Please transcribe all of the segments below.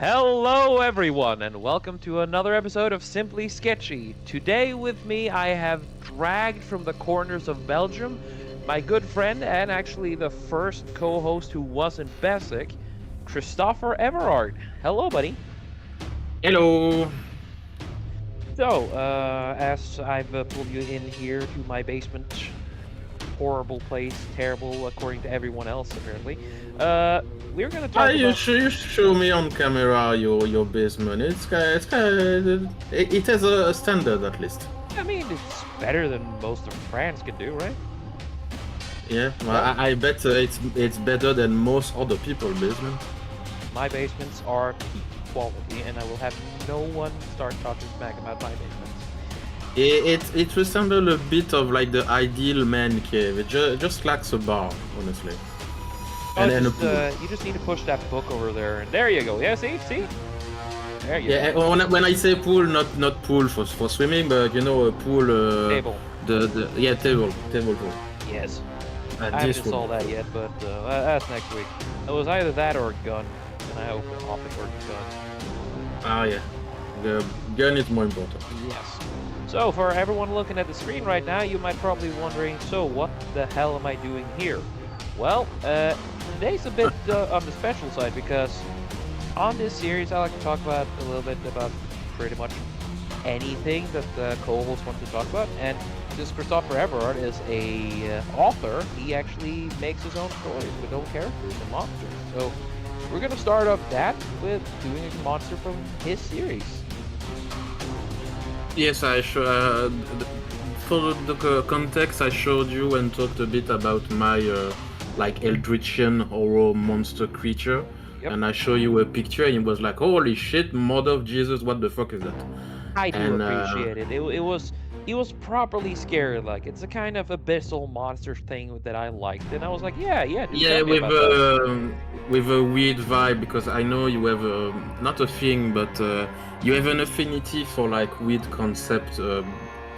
Hello, everyone, and welcome to another episode of Simply Sketchy. Today, with me, I have dragged from the corners of Belgium my good friend and actually the first co host who wasn't basic, Christopher Everard. Hello, buddy. Hello. So, as I've pulled you in here to my basement, horrible place, terrible according to everyone else, apparently, we're gonna talk You, about. you show me on camera your basement. It has a standard at least. I mean, it's better than most of France can do, right? Yeah, well, Well, I bet it's better than most other people's basement. my basements are peak quality, and I will have no one start talking smack about my basements. It resembles a bit of like the ideal man cave. It just lacks a bar, honestly, Oh, and a pool. you just need to push that book over there, and there you go. Yeah, see? There you Yeah, go. when I say pool, not pool for swimming, but a pool. Table. The table pool. Yes. And I haven't this installed one. that yet, but that's next week. It was either that or a gun, and I hope an optic or gun. Ah yeah, the gun is more important. Yes. So, for everyone looking at the screen right now, you might probably be wondering, so what the hell am I doing here? Well, today's a bit on the special side because on this series I like to talk about a little bit about pretty much anything that the co-host wants to talk about. And since Christopher Everard is a author, he actually makes his own stories with own characters and monsters. So we're gonna start off that with doing a monster from his series. Yes, for the context, I showed you and talked a bit about my like Eldritchian horror monster creature, Yep. and I show you a picture, and it was like, holy shit, mother of Jesus, what the fuck is that? I do And appreciate it. It was properly scary. Like it's a kind of abyssal monster thing that I liked, and I was like, yeah, dude, yeah, tell me about that. with a weird vibe because I know you have not a thing, but you have an affinity for like weird concepts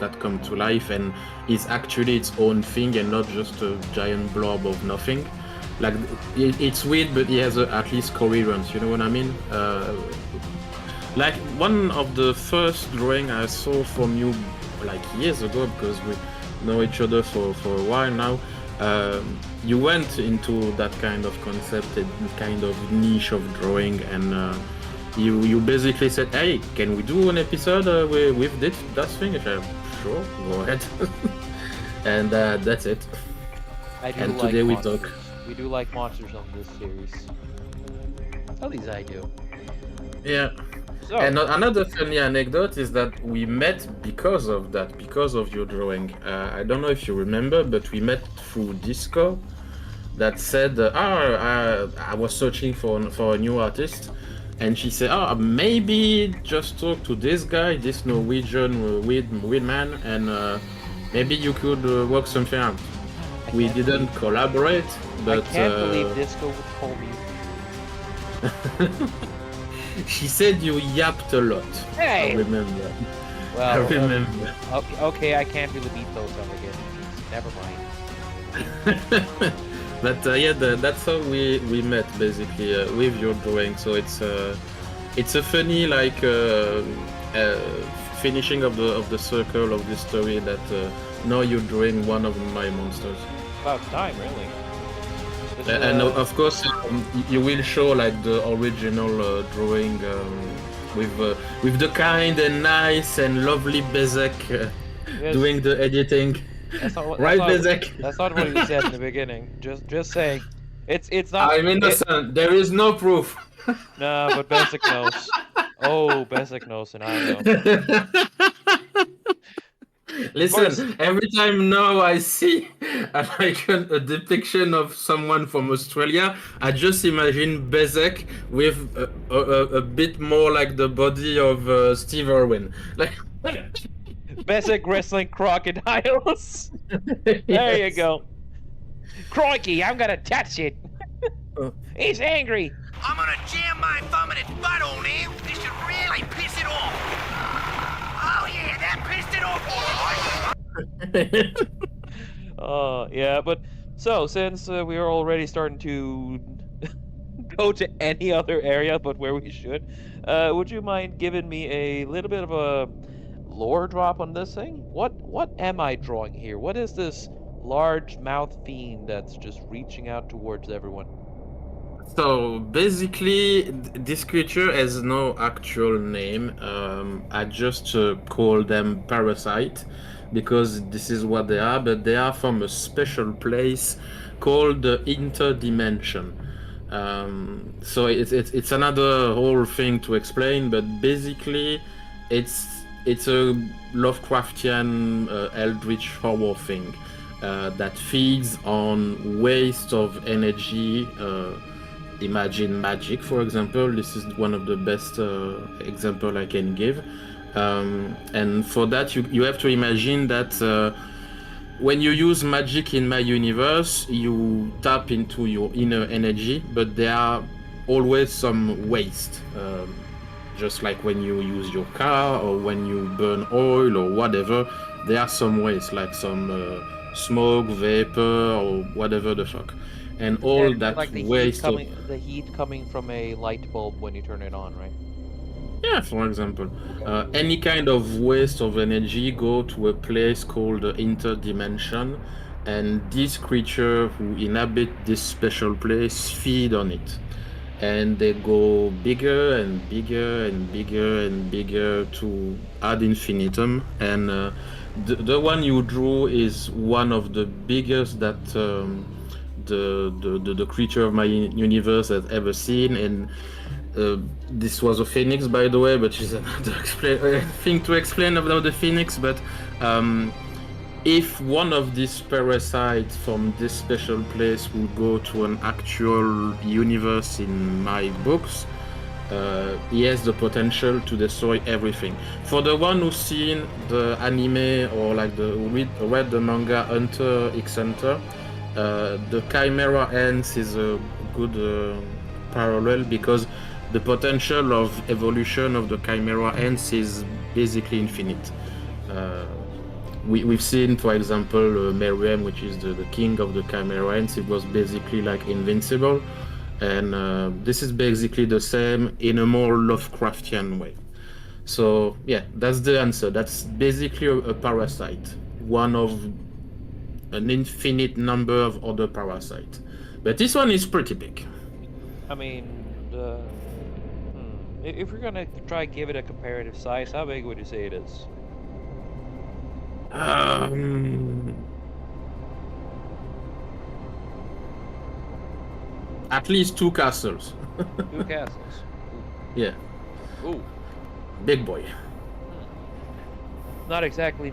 that come to life, and it's actually its own thing and not just a giant blob of nothing. Like it's weird, but it has at least coherence. You know what I mean? Like one of the first drawing I saw from you like years ago because we know each other for a while now. You went into that kind of concept and kind of niche of drawing, and you basically said, "Hey, can we do an episode with that thing?" I said, "Sure, go ahead." And that's it. I do And like today we monsters. talk. We do like monsters on this series. At least I do. Yeah. So, And another funny anecdote is that we met because of that, because of your drawing. I don't know if you remember, but we met through Disco. That said, I was searching for a new artist, and she said, maybe just talk to this guy, this Norwegian weird man, and maybe you could work something out. I We can't didn't believe, collaborate, I but can't believe Disco would call me. she said you yapped a lot. I Hey. remember. I Well, remember. okay, I can't really beat those allegations. Never mind. But yeah, that's how we met basically with your drawing. So it's a funny like finishing of the circle of this story that now you're drawing one of my monsters. About time, really. Just, And of course you will show like the original drawing with the kind and nice and lovely Bezek yes, doing the editing. that's not what Right, Bezek? that's not what he said in the beginning. Just saying. It's not. I'm innocent. There is no proof. No, but Basic knows. Oh, Basic knows, and I know. Of course. Listen, every time now I see a depiction of someone from Australia, I just imagine Bezek with a bit more like the body of Steve Irwin. Like, Basic wrestling crocodiles. There you yes. go. Crikey, I'm gonna touch it. He's angry. I'm gonna jam my thumb in its butthole now. This should really piss it off. Oh yeah, that pissed it off all right. Yeah, but so since we are already starting to go to any other area but where we should. Would you mind giving me a little bit of a lore drop on this thing? What am I drawing here? What is this large mouth fiend that's just reaching out towards everyone? So basically, this creature has no actual name. I just call them Parasite because this is what they are, but they are from a special place called the Interdimension. So it's another whole thing to explain, but basically, it's it's a Lovecraftian eldritch horror thing that feeds on waste of energy. Imagine magic, for example. This is one of the best example I can give. And for that, you have to imagine that when you use magic in my universe, you tap into your inner energy, but there are always some waste. Just like when you use your car or when you burn oil or whatever, there are some waste, like some smoke, vapor, or whatever the fuck. And all that Like waste of the heat coming from a light bulb when you turn it on, right? yeah, for example, Okay. any kind of waste of energy go to a place called the interdimension, and these creatures who inhabit this special place feed on it, and they go bigger and bigger and bigger and bigger to ad infinitum. And the one you drew is one of the biggest that the creature of my universe has ever seen. And this was a phoenix, by the way, but she's another thing to explain about the phoenix. But if one of these parasites from this special place would go to an actual universe in my books, he has the potential to destroy everything. For the one who's seen the anime or like read the manga Hunter x Hunter, the Chimera Ants is a good parallel because the potential of evolution of the Chimera Ants is basically infinite. We've seen, for example, Meriam, which is the king of the Chimera Ants. It was basically like invincible, and this is basically the same in a more Lovecraftian way. So yeah, that's the answer. That's basically a parasite, one of an infinite number of other parasites. But this one is pretty big. I mean, if you're gonna try give it a comparative size, how big would you say it is? At least 2 castles. 2 castles. Yeah, Ooh. big boy. Not exactly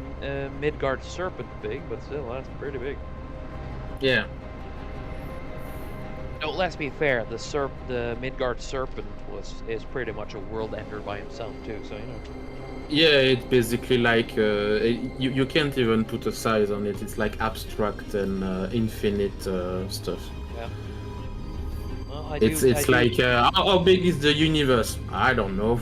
Midgard serpent big, but still, that's pretty big. Yeah. No, let's be fair. The Midgard serpent is pretty much a world ender by himself too. So you know. Yeah, it's basically like you can't even put a size on it. It's like abstract and infinite stuff. Yeah. Well, It's like how big is the universe? I don't know.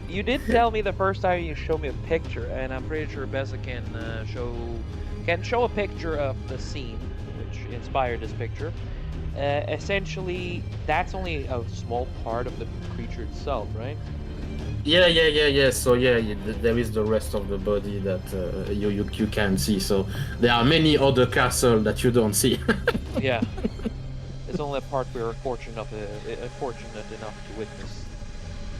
You did tell me the first time you showed me a picture, and I'm pretty sure Bessa can show a picture of the scene which inspired this picture. Essentially, that's only a small part of the creature itself, right? Yeah. So yeah, there is the rest of the body that you can see. So there are many other castles that you don't see. Yeah. It's only a part we're fortunate enough to witness.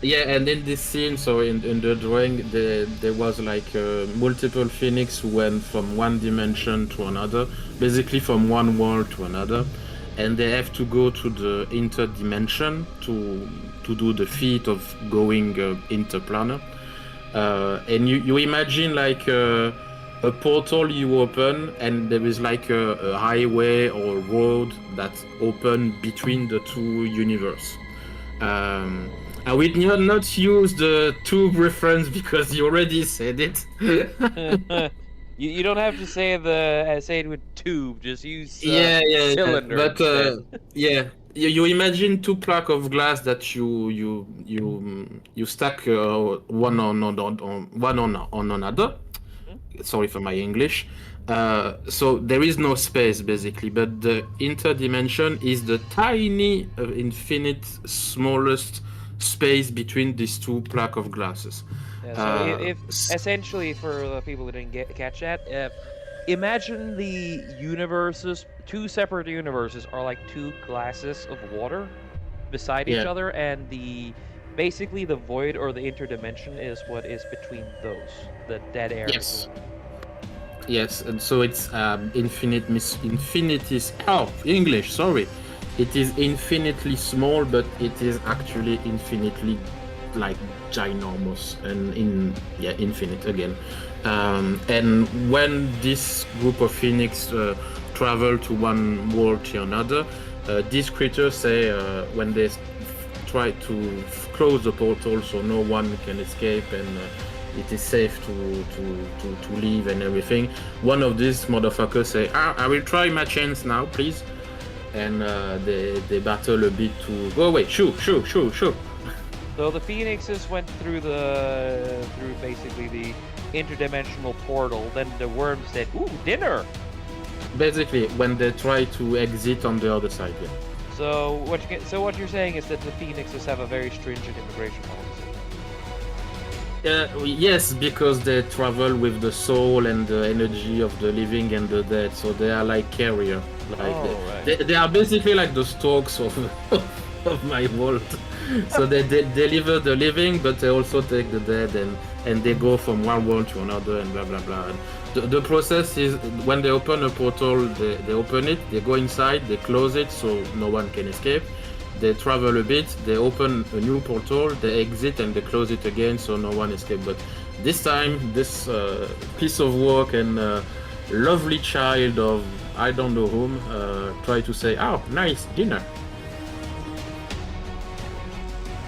Yeah, and in this scene, so in the drawing, there was like multiple phoenix who went from one dimension to another, basically from one world to another, and they have to go to the interdimension to do the feat of going interplanar. And you imagine like a portal you open, and there is like a highway or road that's open between the two universes. I will not use the tube reference because you already said it. You don't have to say say it with tube. Just use Yeah. cylinder But instead. yeah, you imagine 2 plaques of glass that you stack one on another. Hmm? Sorry for my English. So there is no space basically, but the interdimension is the tiny, infinite, smallest space between these two plaque of glasses. Yeah, so Uh, if essentially for the people who didn't catch that, imagine the universes, two separate universes are like two glasses of water beside each yeah, other, and basically the void or the interdimension is what is between those, the dead air between yes, them. yes, and so it's infinities. Oh, English, sorry. It is infinitely small, but it is actually infinitely like ginormous and infinite again. And when this group of phoenix travel to one world to another, these creatures say when they try to close the portal so no one can escape and it is safe to leave and everything. One of these motherfuckers say, I will try my chance now, please. And they battle a bit to go away. Shoo. So the phoenixes went through basically the interdimensional portal. Then the worm said, "Ooh, dinner." Basically, when they try to exit on the other side, yeah. So what you're saying is that the phoenixes have a very stringent immigration policy. Yes, because they travel with the soul and the energy of the living and the dead, so they are like carrier. Like Right. they are basically like the stalks of of my world. So they deliver the living, but they also take the dead, and they go from one world to another and blah blah blah. And the process is when they open a portal, they open it, they go inside, they close it so no one can escape. They travel a bit, they open a new portal, they exit and they close it again so no one escapes. But this time, this piece of work and lovely child of I don't know whom try to say, oh, nice dinner.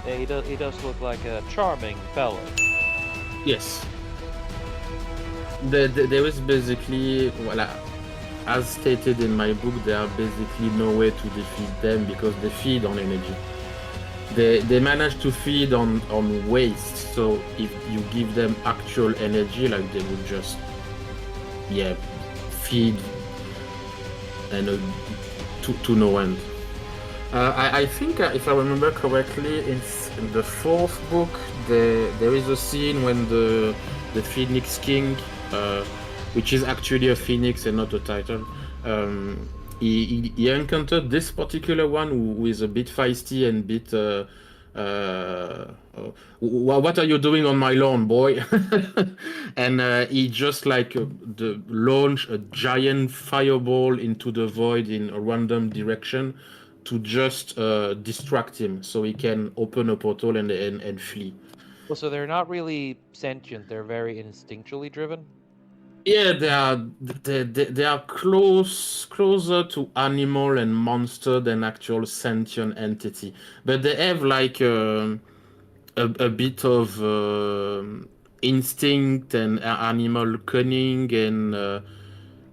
Yeah, he does look like a charming fellow. Yes. There is basically, well, as stated in my book, there are basically no way to defeat them because they feed on energy. They manage to feed on waste. So if you give them actual energy, like they would just feed and to no end. I think if I remember correctly, in the fourth book, there is a scene when the Phoenix King, which is actually a phoenix and not a titan, he encountered this particular one who is a bit feisty and bit what are you doing on my lawn, boy? And he just like launch a giant fireball into the void in a random direction to just distract him so he can open a portal and flee. Well, so they're not really sentient; they're very instinctually driven. Yeah, they are closer to animal and monster than actual sentient entity, but they have like a bit of instinct and animal cunning and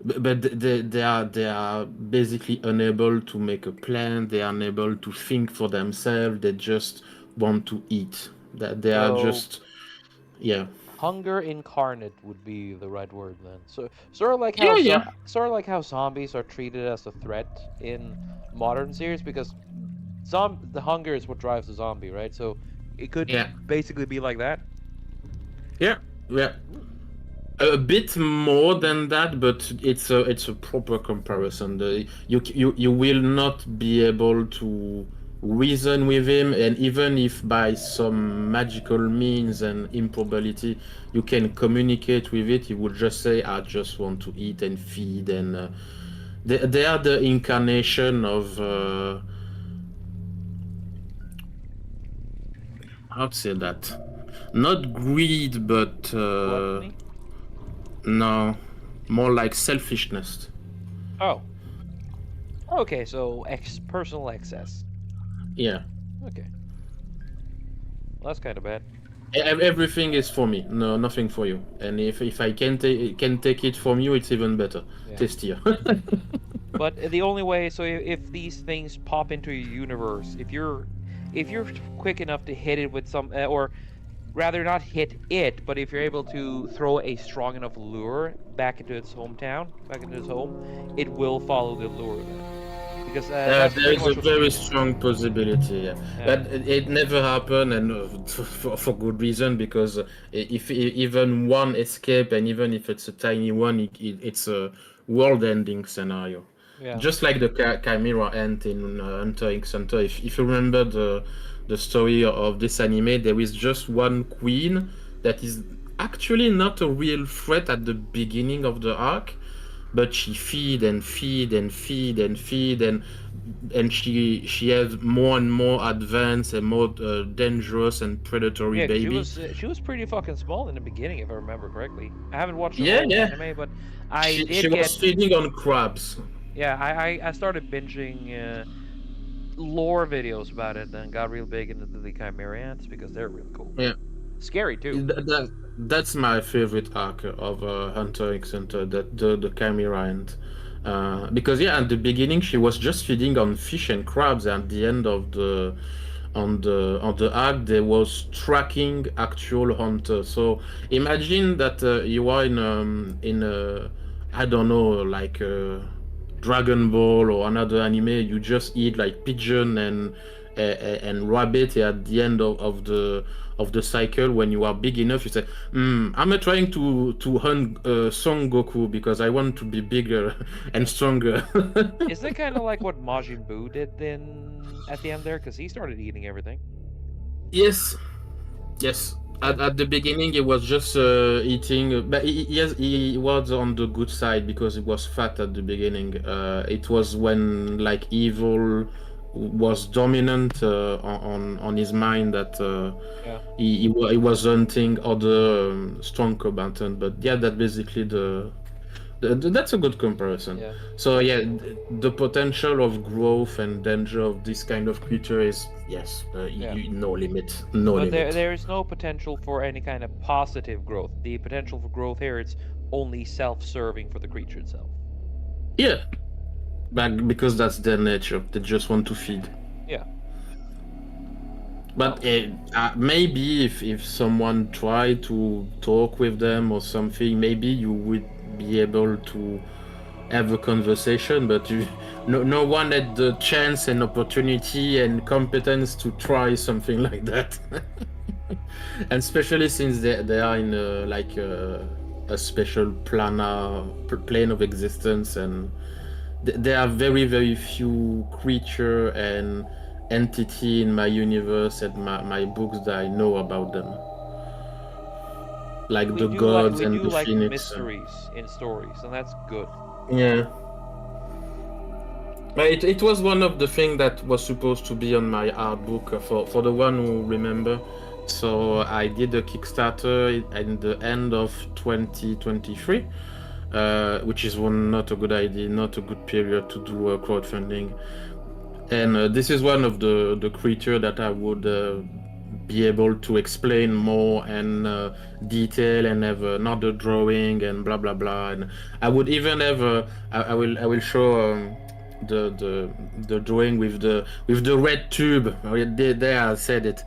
but they are basically unable to make a plan. They are unable to think for themselves. They just want to eat. That they are So just yeah. hunger incarnate would be the right word then. So sort of like how Yeah. zombies are treated as a threat in modern series because the hunger is what drives the zombie, right? So it could Yeah. basically be like that. Yeah. Yeah. A bit more than that, but it's a proper comparison. You will not be able to reason with him, and even if by some magical means and improbability you can communicate with it, he would just say, "I just want to eat and feed," and they are the incarnation of how to say that? Not greed, but Gluttony. no, more like selfishness. Oh. Okay, so personal excess. Yeah. Okay. Well, that's kind of bad. Everything is for me, no, nothing for you. And if I can take it from you, it's even better, Yeah. tastier. But the only way, so if these things pop into your universe, if you're quick enough to hit it with some, or rather not hit it, but if you're able to throw a strong enough lure back into its hometown, back into its home, it will follow the lure then. Because that's There pretty is a much what. very strong possibility, yeah. Yeah, But it never happened, and for good reason, because if even one escape, and even if it's a tiny one, it's a world-ending scenario. yeah, Just like the Chimera Ant in Hunter x Hunter. If you remember the story of this anime, there is just one queen that is actually not a real threat at the beginning of the arc, but she feed and feed and feed and feed, and she has more and more advanced and more dangerous and predatory yeah. Because baby. she was pretty fucking small in the beginning, if I remember correctly. I haven't watched the Yeah, whole yeah. anime, but I She did was get. feeding on crabs. Yeah, I started binging lore videos about it and got real big into the Chimera ants because they're really cool. Yeah. Scary too. That's my favorite arc of Hunter x Hunter, the Chimera Ant. Because yeah, at the beginning she was just feeding on fish and crabs, and at the end of the arc there was tracking actual hunters. So imagine that you are in a, I don't know, like Dragon Ball or another anime, you just eat like pigeon and rabbit at the end of the cycle. When you are big enough, you say, I'm trying to hunt Son Goku because I want to be bigger and stronger." Isn't it kind of like what Majin Buu did then at the end there? Because he started eating everything. Yes, yes. Yeah, At the beginning, he was just eating, but yes, he was on the good side because he was fat at the beginning. It was when like evil was dominant on his mind that yeah, he was hunting other strong combatants. But yeah, that basically that's a good comparison. yeah, So yeah, the potential of growth and danger of this kind of creature is yes, yeah. no limit, no But limit. there is no potential for any kind of positive growth. The potential for growth here it's only self-serving for the creature itself. Yeah, because that's their nature. They just want to feed. Yeah. But Well, maybe if someone tried to talk with them or something, maybe you would be able to have a conversation. But no one had the chance and opportunity and competence to try something like that. And especially since they are in a special plane of existence, and there are very very few creature and entity in my universe and my books that I know about them, like the gods we and do the like phoenix. mysteries in stories, and that's good. Yeah, but it was one of the things that was supposed to be on my art book for the one who remember. So I did a Kickstarter at the end of 2023, which is not a good idea, not a good period to do crowdfunding. And this is one of the creature that I would be able to explain more and detail and have another drawing and blah blah blah. And I would even have I will show the drawing with the red tube. Oh, yeah, there I said it,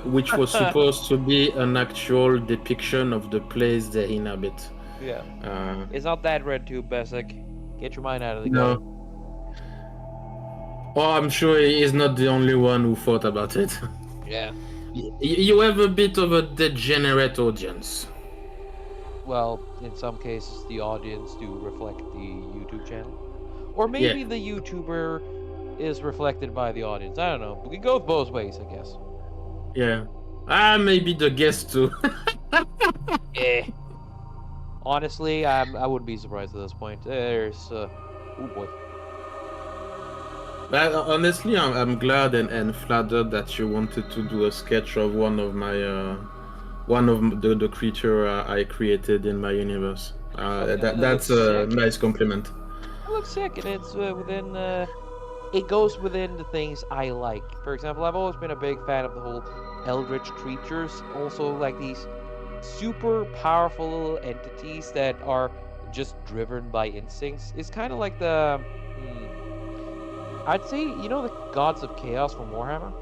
which was supposed to be an actual depiction of the place they inhabit. Yeah. Uh, It's not that red tube, Basic. Get your mind out of the gutter. no. Oh, I'm sure he is not the only one who thought about it. Yeah. You have a bit of a degenerate audience. Well, in some cases, the audience do reflect the YouTube channel. Or maybe Yeah, the YouTuber is reflected by the audience. I don't know. It goes both ways, I guess. yeah. Maybe the guest too. Eh. Honestly, I wouldn't be surprised at this point. There's, oh boy. But honestly, I'm glad and flattered that you wanted to do a sketch of one of the creature I created in my universe. Fucking hell, it That's looks a sick. nice compliment. It looks sick, and it's within, it goes within the things I like. For example, I've always been a big fan of the whole eldritch creatures. Also, like these super powerful little entities that are just driven by instincts. It's kind of like I'd say, you know, the gods of chaos from Warhammer?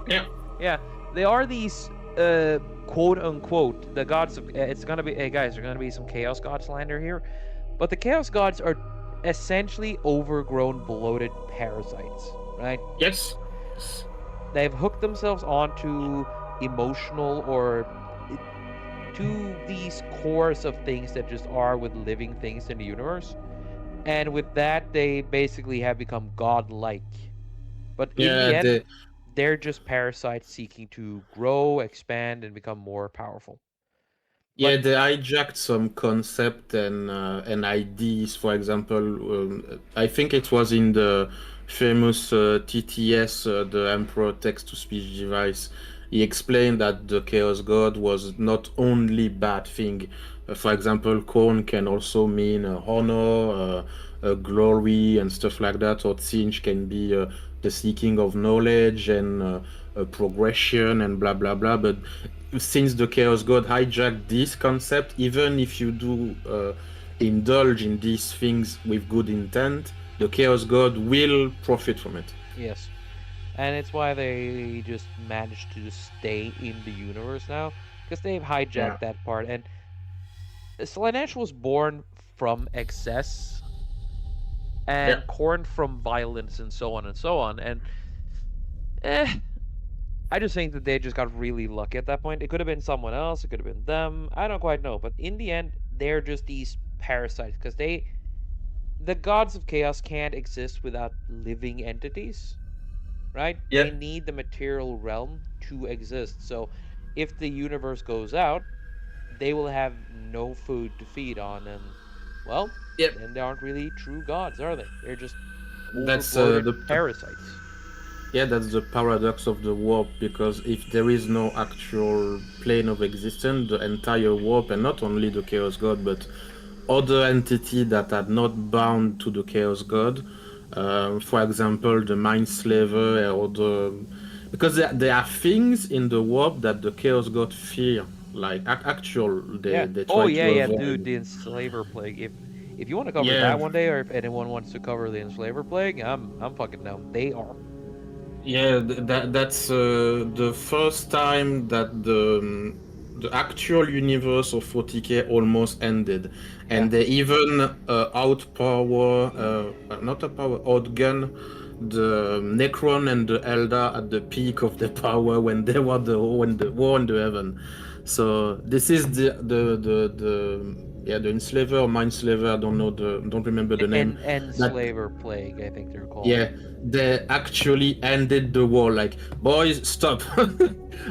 Yeah. Yeah, they are these quote unquote the gods of. It's gonna be hey guys, there's gonna be some chaos god slander here, but the chaos gods are essentially overgrown, bloated parasites, right? Yes. Yes. They've hooked themselves onto emotional or to these cores of things that just are with living things in the universe. And with that, they basically have become godlike. But in Yeah, the end, the they're just parasites seeking to grow, expand, and become more powerful. Yeah, But they hijacked some concept and ideas. For example, I think it was in the famous TTS, the Emperor Text-to-Speech device. He explained that the Chaos God was not only bad thing. For example, corn can also mean honor, glory, and stuff like that. Or Tsinch can be the seeking of knowledge and progression and blah blah blah. But since the Chaos God hijacked this concept, even if you do indulge in these things with good intent, the Chaos God will profit from it. yes, and it's why they just managed to just stay in the universe now because they've Yeah, hijacked that part. And Slanesh was born from excess yeah, and Corn from violence and so on and so on. And eh, I just think that they just got really lucky at that point. It could have been someone else. It could have been them. I don't quite know. But in the end, they're just these parasites because the gods of chaos can't exist without living entities, right? yeah, They need the material realm to exist. So if the universe goes out, they will have no food to feed on. And, well, yeah. then they aren't really true gods, are they? They're just That's overbloated parasites. yeah, that's the paradox of the warp, because if there is no actual plane of existence, the entire warp, and not only the Chaos God, but other entity that are not bound to the Chaos God, for example, the Mind Slaver, or because there are things in the warp that the Chaos God fear, like actual, Yeah. they Oh try yeah, to yeah, dude, avoid. the Enslaver Plague. If you want to cover that Yeah, one day, or if anyone wants to cover the Enslaver Plague, I'm fucking down. They are. yeah, that's the first time that the actual universe of 40K almost ended, Yeah. and they even outpower, not a power, outgun the Necron and the Eldar at the peak of the power when they were the war in the heaven. So this is the enslaver or mind slaver. I don't remember the name. That Enslaver Plague, I think they're called. yeah, they actually ended the war. Like, boys, stop.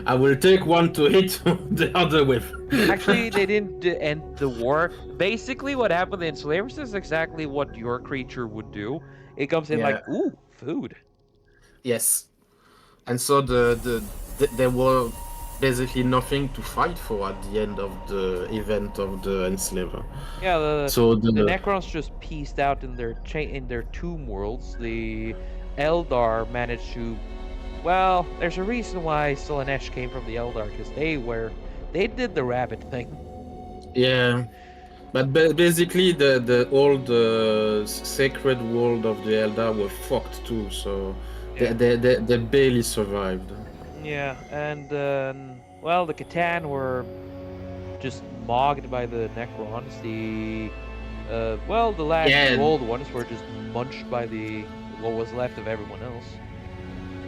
I will take one to hit the other with. Actually, they didn't end the war. Basically, what happened in Enslavers is exactly what your creature would do. It comes in Yeah, like, ooh, food. yes. And so there were basically nothing to fight for at the end of the event of the enslaver. Yeah, So the the Necrons just pieced out in their tomb worlds. The Eldar managed to. Well, there's a reason why Slanesh came from the Eldar because they did the rabbit thing. yeah, but basically the old sacred world of the Eldar were fucked too. So Yeah, they barely survived. yeah, and well, the Catan were just mogged by the Necrons. The last two Yeah, old ones were just munched by the what was left of everyone else.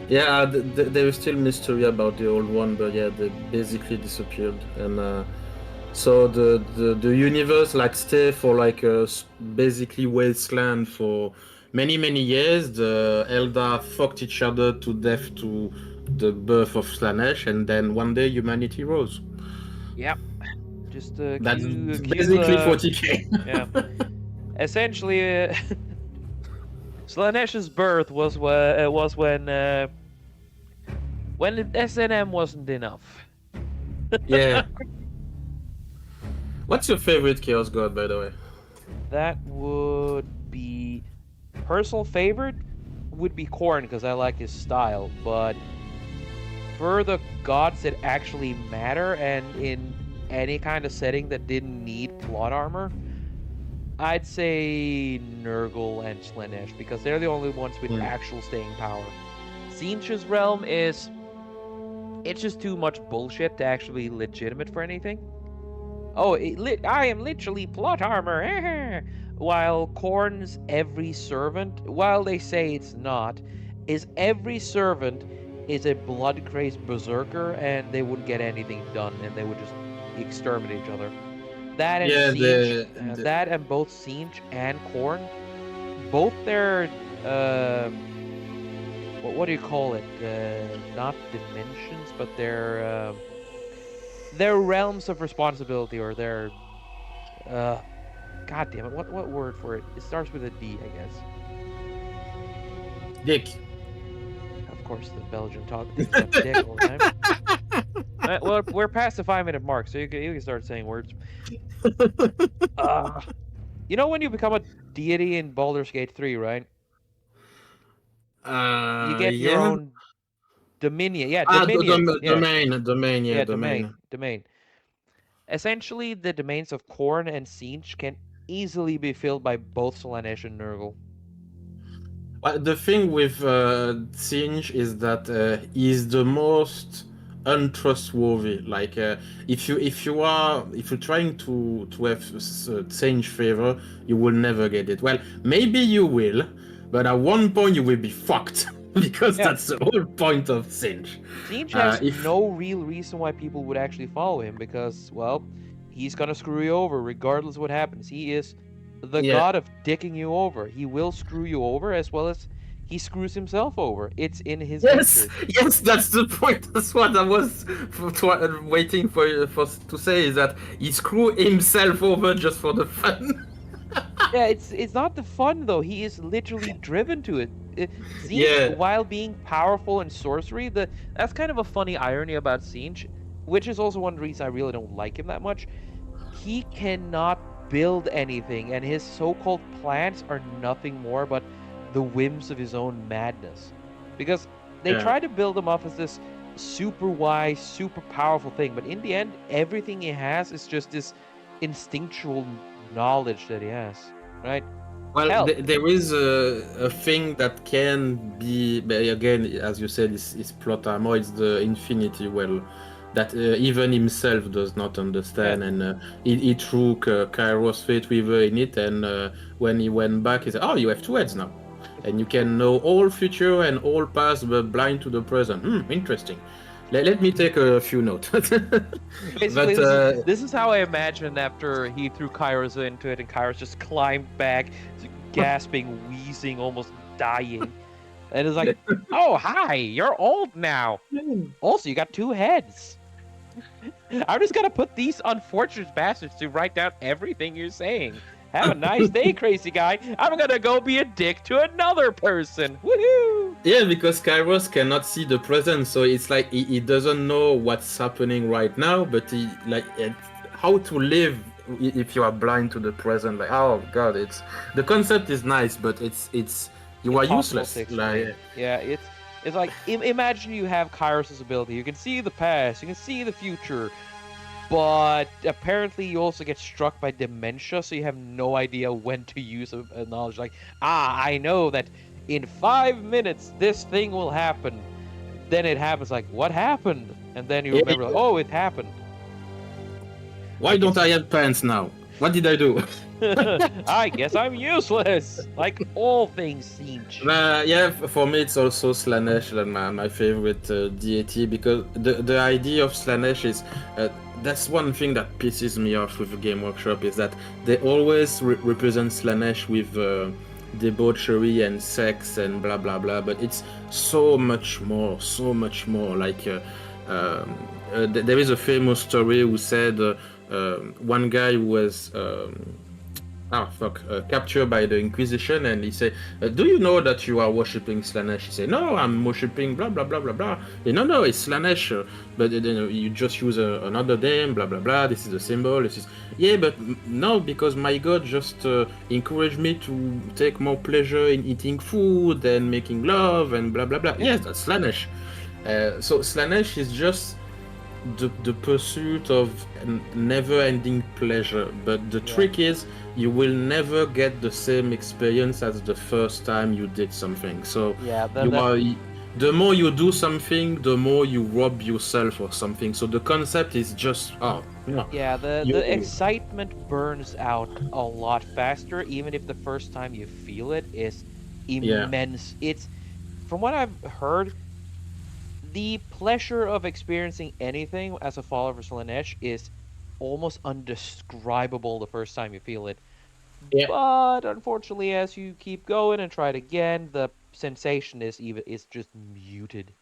yeah, there is still mystery about the old one, but yeah, they basically disappeared, and so the universe like stay for like basically wasteland for many years. The Eldar fucked each other to death to the birth of Slanesh, and then one day humanity rose. Yep, just That's accuse basically 40K. yeah. Essentially, Slanesh's birth was when SNM wasn't enough. Yeah. What's your favorite Chaos God, by the way? That would be personal favorite would be Korn because I like his style, but for the gods that actually matter and in any kind of setting that didn't need plot armor, I'd say Nurgle and Slanesh because they're the only ones with Hmm. actual staying power. Tzeentch's realm is it's just too much bullshit to actually be legitimate for anything. Oh, I am literally plot armor. While Korn's every servant, while they say it's not, is every servant is a blood-crazed berserker, and they wouldn't get anything done, and they would just exterminate each other. That and Yeah, Siege, that and both Siege and Korn, both their what do you call it? Not dimensions, but their realms of responsibility, or their god damn it, what word for it? It starts with a D, I guess. Dick. Of course, the Belgian talk thinks about dick all the time. Well, we're past the 5-minute mark, so you can start saying words. You know when you become a deity in Baldur's Gate 3, right? You get your Yeah. own dominion. Yeah, Ah, dominion. Yeah, domain, yeah, yeah, domain. domain. Essentially, the domains of Korn and Siege can easily be filled by both Slaanesh and Nurgle. Well, the thing with Singe is that he's the most untrustworthy. Like, if you're trying to have Singe favor, you will never get it. Well, maybe you will, but at one point you will be fucked because Yeah. that's the whole point of Singe. Siege has no real reason why people would actually follow him, because, well, he's gonna screw you over regardless of what happens. He is the god of dicking you over. He will screw you over as well as he screws himself over. It's in his nature. Yes, that's the point. That's what I was waiting for to say, is that he screwed himself over just for the fun. Yeah, it's not the fun though. He is literally driven to it. Siege, while being powerful in sorcery, that's kind of a funny irony about Siege, which is also one reason I really don't like him that much. He cannot build anything, and his so-called plans are nothing more but the whims of his own madness. Because they try to build him up as this super wise, super powerful thing, but in the end, everything he has is just this instinctual knowledge that he has, right? Well, there is a thing that can be, but again, as you said, is plot armor. It's the Infinity Well that even himself does not understand, and he threw Kairos Fate Weaver in it, and when he went back, he said, "Oh, you have two heads now, and you can know all future and all past, but blind to the present." Interesting. Let me take a few notes. Basically, this is how I imagined after he threw Kairos into it, and Kairos just climbed back, gasping, wheezing, almost dying. And it's like, "Oh, hi, you're old now. Also, you got two heads. I'm just gonna put these unfortunate bastards to write down everything you're saying. Have a nice day, crazy guy. I'm gonna go be a dick to another person. Woohoo!" Yeah, because Kairos cannot see the present, so it's like he doesn't know what's happening right now, but he like how to live if you are blind to the present. Like, oh god, the concept is nice, but it's you are useless. Like, yeah, it's like imagine you have Kairos' ability. You can see the past, you can see the future, but apparently you also get struck by dementia, so you have no idea when to use a knowledge. Like, I know that in 5 minutes this thing will happen. Then it happens. Like, what happened? And then you remember, like, oh, it happened. Why don't I have pants now? What did I do? I guess I'm useless. Like all things Siege. Yeah, for me it's also Slaanesh, my favorite deity, because the idea of Slaanesh is that's one thing that pisses me off with the Game Workshop, is that they always represent Slaanesh with debauchery and sex and blah blah blah, but it's so much more. Like there is a famous story who said one guy who was captured by the Inquisition, and he said, "Do you know that you are worshipping Slaanesh?" He said, "No, I'm worshipping blah blah blah blah blah." No, it's Slaanesh, but you just use another name, blah blah blah. This is the symbol. This is but no, because my God just encouraged me to take more pleasure in eating food and making love and blah blah blah. Yes, that's Slaanesh. So Slaanesh is just the pursuit of never-ending pleasure, but the trick is you will never get the same experience as the first time you did something. So the more you do something, the more you rob yourself or something. So the concept is just Yeah, the you excitement burns out a lot faster, even if the first time you feel it is yeah immense. It's from what I've heard, the pleasure of experiencing anything as a follower of Slanesh is almost undescribable the first time you feel it. yeah But unfortunately, as you keep going and try it again, the sensation is just muted.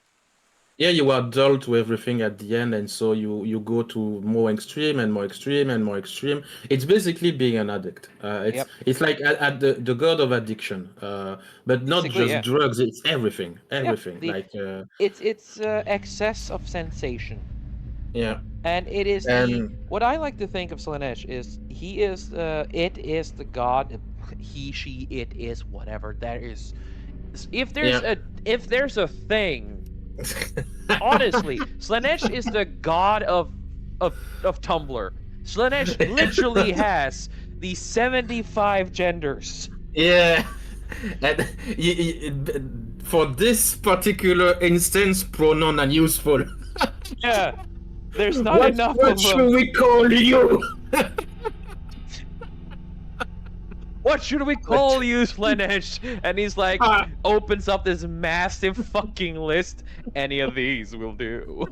yeah, you are dull to everything at the end, and so you go to more extreme and more extreme and more extreme. It's basically being an addict. Yep. It's like at the god of addiction, but not Basically, just yeah. drugs. It's everything, Yep. everything. The Like it's excess of sensation. yeah, And it is the and what I like to think of Slanesh is he is it is the god, he, she, it is whatever. There is yeah. if there's a thing, honestly, Slanesh is the god of Tumblr. Slanesh literally has the 75 genders. Yeah, and for this particular instance, pronoun are useful. Yeah, there's not enough What of should we call you? what should we call you, Slanesh? And he's like, Ah, opens up this massive fucking list. Any of these will do.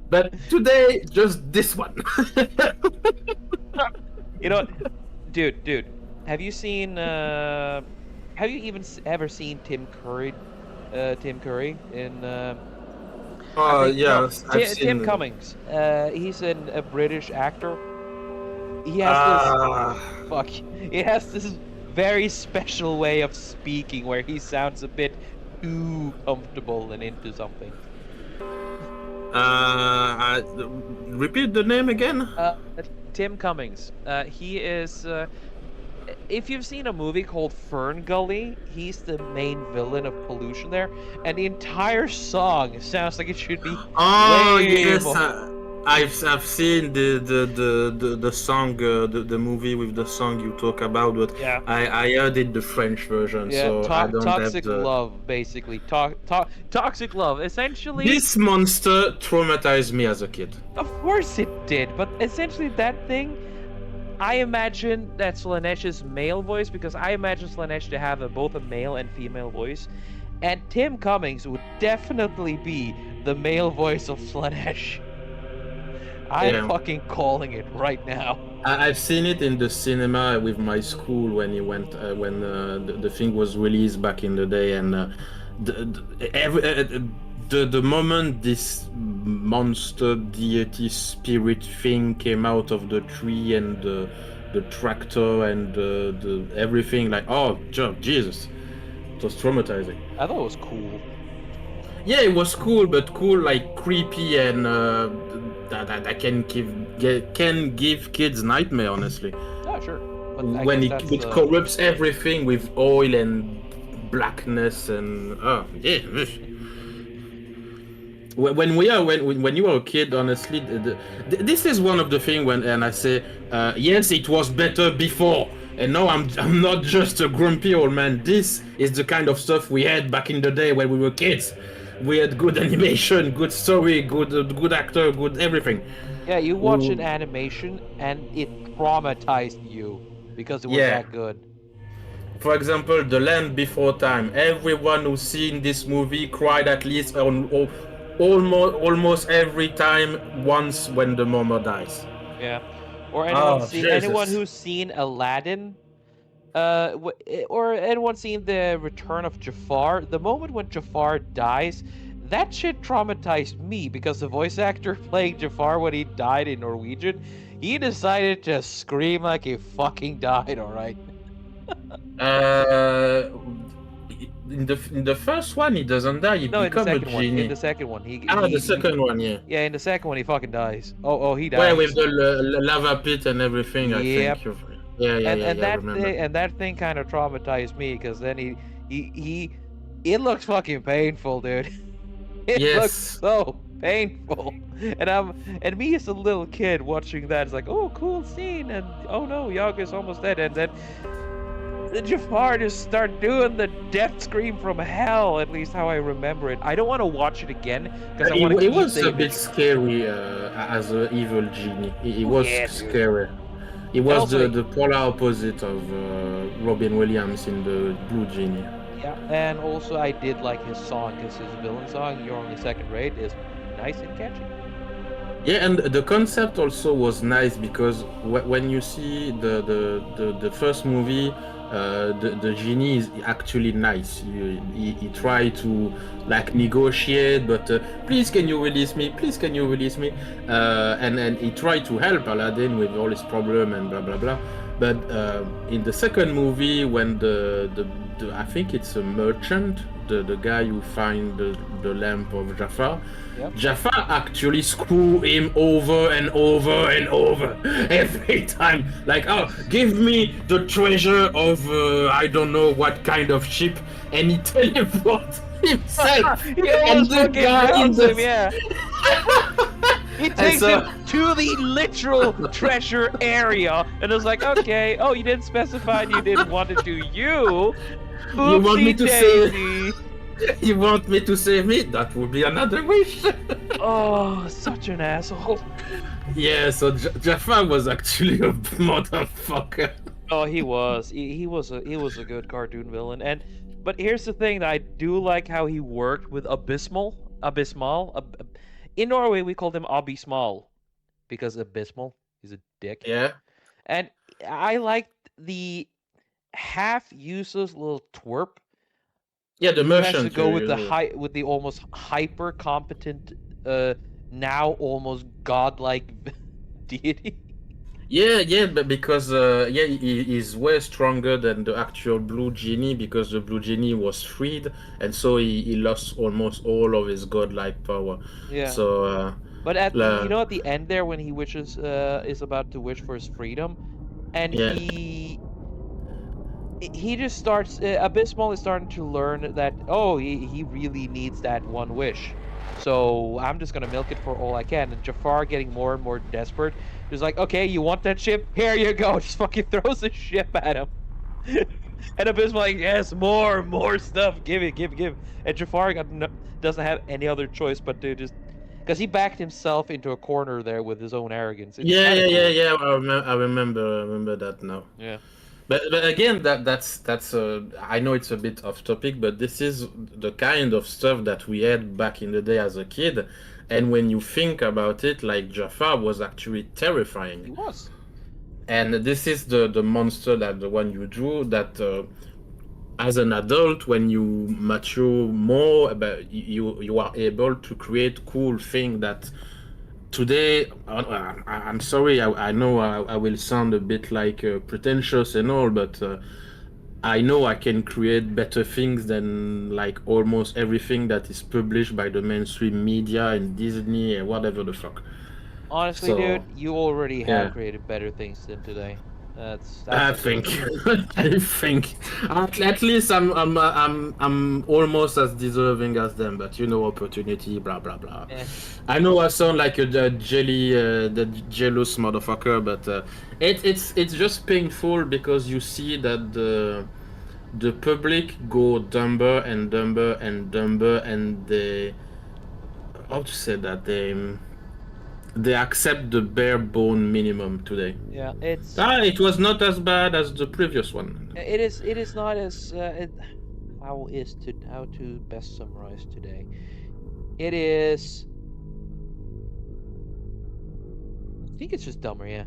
but today, just this one. You know what? Dude, have you seen, have you even ever seen Tim Curry? Tim Curry in, I Oh think, no, yes, I've Tim seen. Cummings. He's a British actor. He has this, Ah, fuck, he has this very special way of speaking where he sounds a bit too comfortable and into something. repeat the name again. Uh, Tim Cummings. He is. If you've seen a movie called Fern Gully, he's the main villain of Pollution there, and the entire song sounds like it should be Oh way yes, more. I've seen the song, the movie with the song you talk about, but Yeah. I heard it the French version, Yeah, so I don't have toxic the. love, basically. Toxic love. Essentially, This monster traumatized me as a kid. of course it did, but essentially that thing, I imagine that's Slanesh's male voice because I imagine Slanesh to have both a male and female voice, and Tim Cummings would definitely be the male voice of Slanesh. I'm Yeah. fucking calling it right now. I've seen it in the cinema with my school when he went when the thing was released back in the day, and the moment this monster deity spirit thing came out of the tree and the tractor and the everything, like oh Jesus, it was traumatizing. I thought it was cool. Yeah, it was cool, but cool like creepy and that can give kids nightmare, honestly. Yeah, sure. But I When guess it, that's it corrupts everything with oil and blackness and oh yeah. When you were a kid, honestly, this is one of the thing when and I say yes, it was better before, and now I'm not just a grumpy old man. This is the kind of stuff we had back in the day when we were kids. We had good animation, good story, good actor, good everything. yeah. You watch an Ooh. animation and it traumatized you because it was Yeah. that good. For example, The Land Before Time. Everyone who's seen this movie cried at least almost every time once when the mama dies. Yeah. Or Oh, anyone Jesus. who's seen Aladdin, or anyone seen the Return of Jafar, the moment when Jafar dies, that shit traumatized me because the voice actor playing Jafar when he died in Norwegian, he decided to scream like he fucking died, alright? Uh, in the first one, he doesn't die. He No, in the become a second one. In genie. the second one, The second one, yeah. yeah, in the second one he fucking dies. Oh, he Where with dies. the lava pit and everything, I Yep. think. Yeah, yeah, yeah, And yeah. I remember. that thing kind of traumatized me because then he it looks fucking painful, dude. It looks Yes. so painful. And me as a little kid watching that, it's like, oh, cool scene, and oh no, Yaga's almost dead, and then the Jafar just start doing the death scream from hell, at least how I remember it. I don't want to watch it again because I want to It keep was the a bit image. scary as an evil genie. It Oh was yeah, dude. scary. It And was also, the polar opposite of Robin Williams in the Blue Genie. yeah, and also I did like his song because his villain song, "You're Only Second Rate," is nice and catchy. Yeah, and the concept also was nice because when you see the first movie, the genie is actually nice. He try to like negotiate, but please can you release me? Please can you release me? And he tried to help Aladdin with all his problem and blah blah blah. But in the second movie, when the I think it's a merchant, the guy who find the lamp of Jafar. Yep. Jafar actually screw him over and over and over every time. Like, oh, give me the treasure of I don't know what kind of ship, and he teleports himself. He And almost the fucking guy in drowns the him, yeah. He And takes so- him to the literal treasure area, and it's like, okay, oh, you didn't specify you didn't want to do you. You want me Oopsie to say- daisy. You want me to save me? That would be another wish. Oh, such an asshole. Yeah, so Jafar was actually a motherfucker. Oh, he was. He was a good cartoon villain. But here's the thing: that I do like how he worked with Abysmal. In Norway, we called him Abysmal because Abysmal. He's a dick. Yeah. And I liked the half useless little twerp Yeah, the who has merchant. to go with the almost hyper competent, now almost godlike deity. Yeah, but because he's way stronger than the actual Blue Genie because the Blue Genie was freed, and so he lost almost all of his godlike power. Yeah. So But at la- at the end there when he wishes is about to wish for his freedom, and Yeah. he just starts Abysmal is starting to learn that he really needs that one wish. So I'm just gonna milk it for all I can. And Jafar getting more and more desperate. He's like, okay, you want that ship? Here you go. Just fucking throws the ship at him. And Abysmal like, yes, more stuff. Give it. And Jafar doesn't have any other choice but to just because he backed himself into a corner there with his own arrogance. It's yeah, kinda yeah, cool. yeah. I remember that now. Yeah. But again, that's I know it's a bit off topic, but this is the kind of stuff that we had back in the day as a kid. And when you think about it, like Jafar was actually He terrifying. was. And this is the monster that the one you drew that as an adult when you mature more you are able to create cool thing that today I'm sorry I know I will sound a bit like pretentious and all, but I know I can create better things than like almost everything that is published by the mainstream media and Disney and whatever the fuck. Honestly, So, dude, you already have yeah. created better things than today. That's I a given. think I think at least I'm almost as deserving as them, but opportunity, blah blah blah. Eh. I know I sound like the jealous motherfucker, but it's just painful because you see that the public go dumber and dumber and dumber, and they how to say that they accept the bare bone minimum today. Yeah, it's It was not as bad as the previous one. it is not as how to best summarize today. It is. I think it's just dumber, yeah.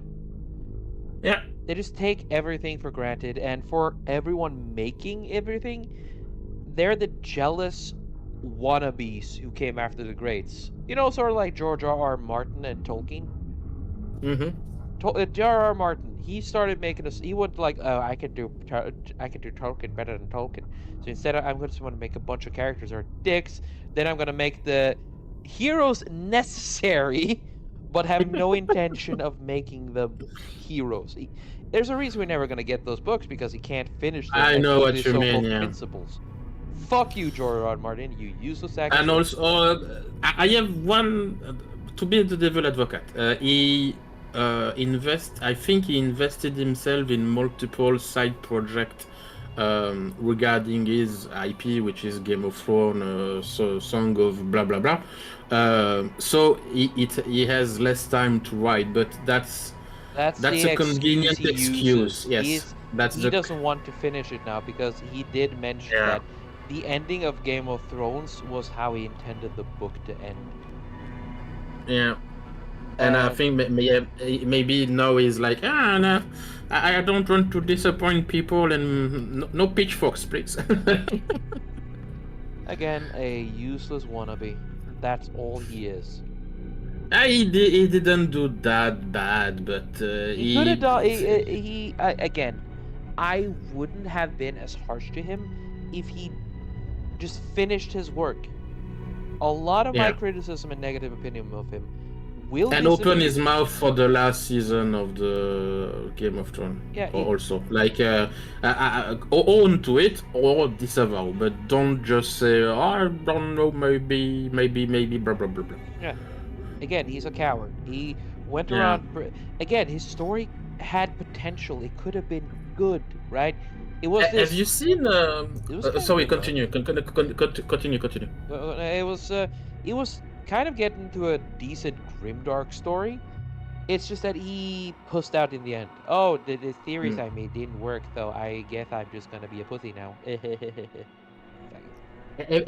Yeah. They just take everything for granted, and for everyone making everything, they're the jealous wannabes who came after the greats. Sort of like George R.R. Martin and Tolkien. Mm-hmm. J.R.R. Martin, he started making us. He would like, I could do Tolkien better than Tolkien. So instead, I'm just going to make a bunch of characters that are dicks. Then I'm going to make the heroes necessary, but have no intention of making them heroes. There's a reason we're never going to get those books because he can't finish them. I and know keep what his you so-called mean, yeah. principles. Fuck you, George R. R. Martin. You useless actor. And also, I have one to be the devil advocate. He I think he invested himself in multiple side projects regarding his IP, which is Game of Thrones, so Song of blah blah blah. So he has less time to write, but That's that's the a excuse convenient he excuse. uses. Yes, that's He the doesn't want to finish it now because he did mention yeah that the ending of Game of Thrones was how he intended the book to end. yeah. And I think maybe now he's like, no, I don't want to disappoint people, and no pitchforks, please. Again, a useless wannabe. That's all he is. He didn't do that bad, but He could have done. Again, I wouldn't have been as harsh to him if he just finished his work. A lot of my yeah. criticism and negative opinion of him will And open disappear. his mouth for the last season of the Game of Thrones. Yeah, Also, like own to it or disavow, but don't just say, oh, I don't know, maybe, blah blah blah blah. yeah. Again, he's a coward. He went Yeah. around. Again, his story had potential. It could have been good, right? It was Have this. you seen? It was kind of Sorry, good though. continue. Continue. Continue. It was. It was kind of getting to a decent grimdark story. It's just that he pussed out in the end. Oh, the theories Mm. I made didn't work, though. I guess I'm just gonna be a pussy now. Faggot.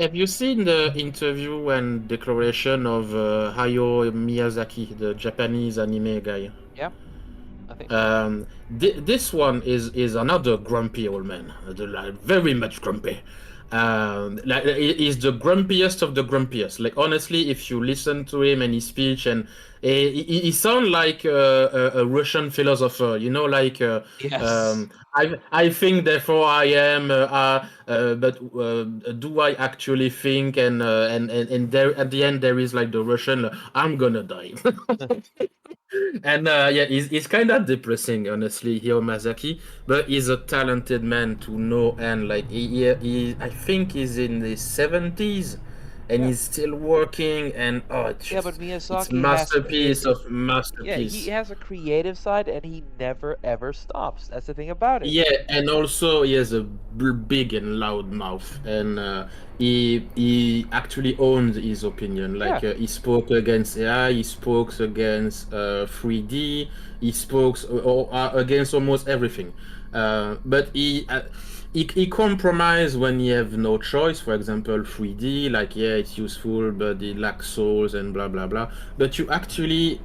Have you seen the interview and declaration of Hayao Miyazaki, the Japanese anime guy? Yeah, I think. This one is another grumpy old man, like, very much grumpy. Like he's the grumpiest of the grumpiest. Like honestly, if you listen to him and his speech, and he sounds like a Russian philosopher. You know, like Yes. I think, therefore I am. But do I actually think? And there at the end there is like the Russian. I'm gonna die. And yeah, he's kind of depressing, honestly, Hiro Miyazaki. But he's a talented man to no end. Like I think he's in the 70s, and Yeah. he's still working. And oh, Yeah, but it's Miyazaki has. masterpiece of Yeah, he masterpiece. has a creative side, and he never ever stops. That's the thing about it. Yeah, and also he has a big and loud mouth, and he actually owns his opinion. Like Yeah. he spoke against AI, he spoke against 3D, he spoke against almost everything. But he compromised when he have no choice. For example, 3D, like yeah, it's useful, but it lacks souls and blah blah blah. But you actually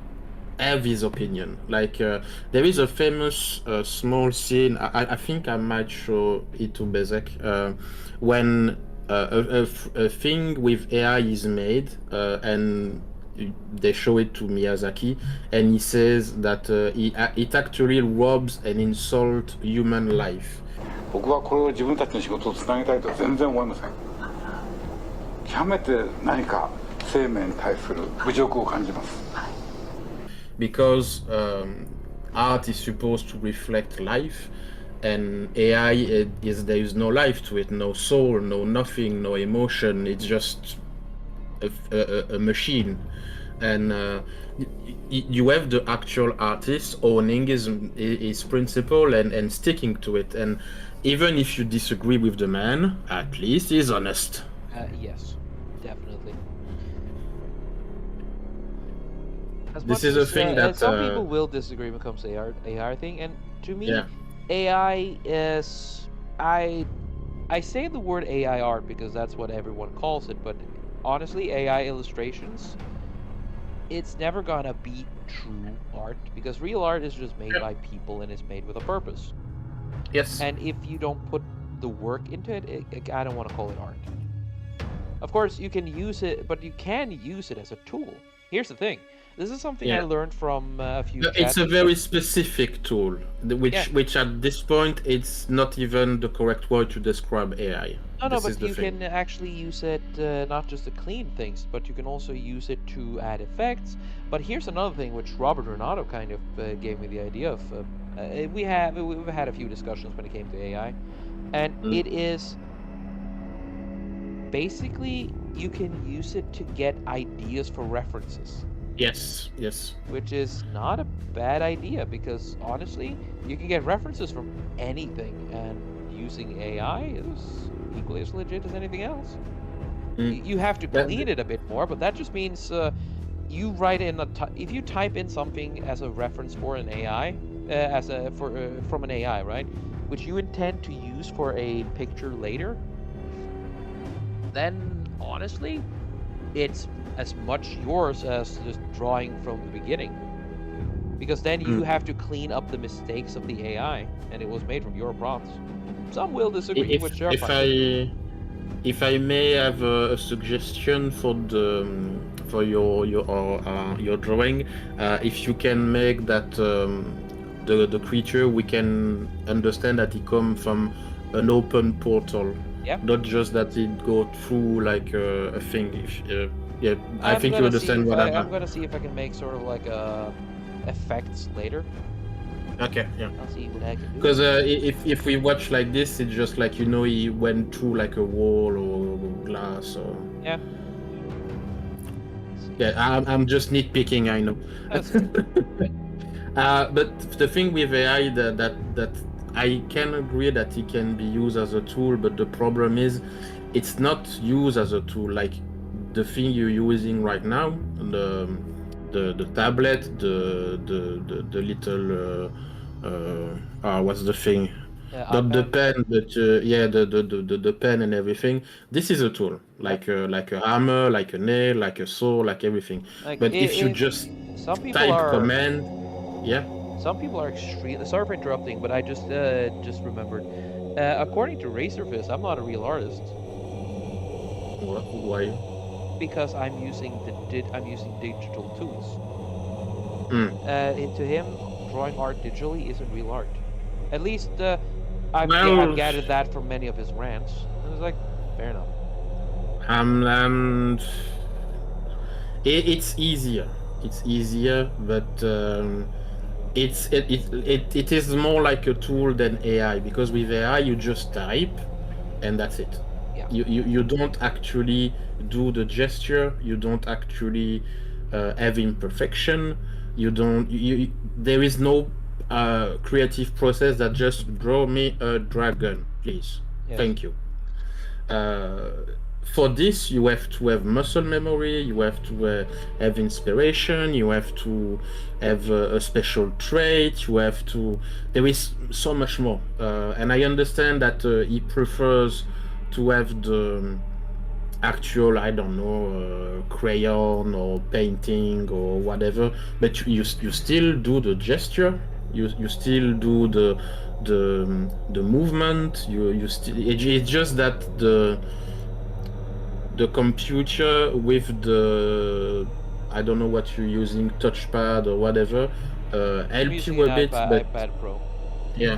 have his opinion. Like there is a famous small scene. I think I might show it to Bezek when a thing with AI is made and they show it to Miyazaki, and he says that it actually robs and insult human life. 僕はこれを自分たちの仕事をつなげたいとは全然思いません。極めて何か生命に対する侮辱を感じます。Because art is supposed to reflect life, and AI there is no life to it, no soul, no nothing, no emotion. It's just a machine, and you have the actual artist owning his principle and sticking to it. And even if you disagree with the man, at least he's honest. Yes, definitely. This is a thing that some people will disagree when it comes to AR thing, and to me, yeah. AI is I say the word AI art because that's what everyone calls it, but honestly, AI illustrations, it's never gonna be true art because real art is just made by people and is made with a purpose. Yes. And if you don't put the work into it, I don't want to call it art. Of course, you can use it, but you can use it as a tool. Here's the thing. This is something I learned from a few. It's a very specific tool, which at this point it's not even the correct word to describe AI. No, but you can actually use it not just to clean things, but you can also use it to add effects. But here's another thing which Robert Renato kind of gave me the idea of. We've had a few discussions when it came to AI, and it is basically you can use it to get ideas for references. Yes. Which is not a bad idea because honestly, you can get references from anything, and using AI is equally as legit as anything else. Mm. You have to That- clean it a bit more, but that just means you write in if you type in something as a reference for an AI, from an AI, right, which you intend to use for a picture later, then honestly, it's as much yours as just drawing from the beginning. Because then you have to clean up the mistakes of the AI, and it was made from your prompts. Some will disagree, if which are if fine. if I may have a suggestion for your drawing, if you can make that the creature, we can understand that it come from an open portal, Yeah. not just that it go through like a thing. Yeah, I I'm think you gonna see understand if what I'm gonna see if I can make sort of like effects later. Okay, yeah. I'll see what I can do. Because if we watch like this, it's just like he went through like a wall or glass or. Yeah. Yeah, I'm just nitpicking, I know. That's okay. But the thing with AI that I can agree that it can be used as a tool, but the problem is it's not used as a tool. Like the thing you're using right now, the tablet, the little what's the thing? Not the iPad. pen, but yeah, the pen and everything. This is a tool, Yep. like a hammer, like a nail, like a saw, like everything. Like But if you just some people type are command, yeah. some people are extremely sorry for interrupting, but I just remembered. According to Razorfist, I'm not a real artist Why? because I'm using digital tools. Hmm. To him, drawing art digitally isn't real art. At least I've Well, gathered that from many of his rants, and it's like fair enough. It's easier. It's easier, but it is more like a tool than AI, because with AI you just type and that's it. Yeah. You don't actually do the gesture. You don't actually have imperfection. You don't. There is no creative process that just draw me a dragon, please. Yes. Thank you. Uh, for this, you have to have muscle memory, you have to have inspiration, you have to have a special trait, you have to. There is so much more. And I understand that he prefers to have the actual, I don't know, crayon or painting or whatever, but you still do the gesture, you still do the movement, you still, it's just that the computer with the, I don't know what you're using, touchpad or whatever, I'm help using you an a bit, but iPad Pro. yeah,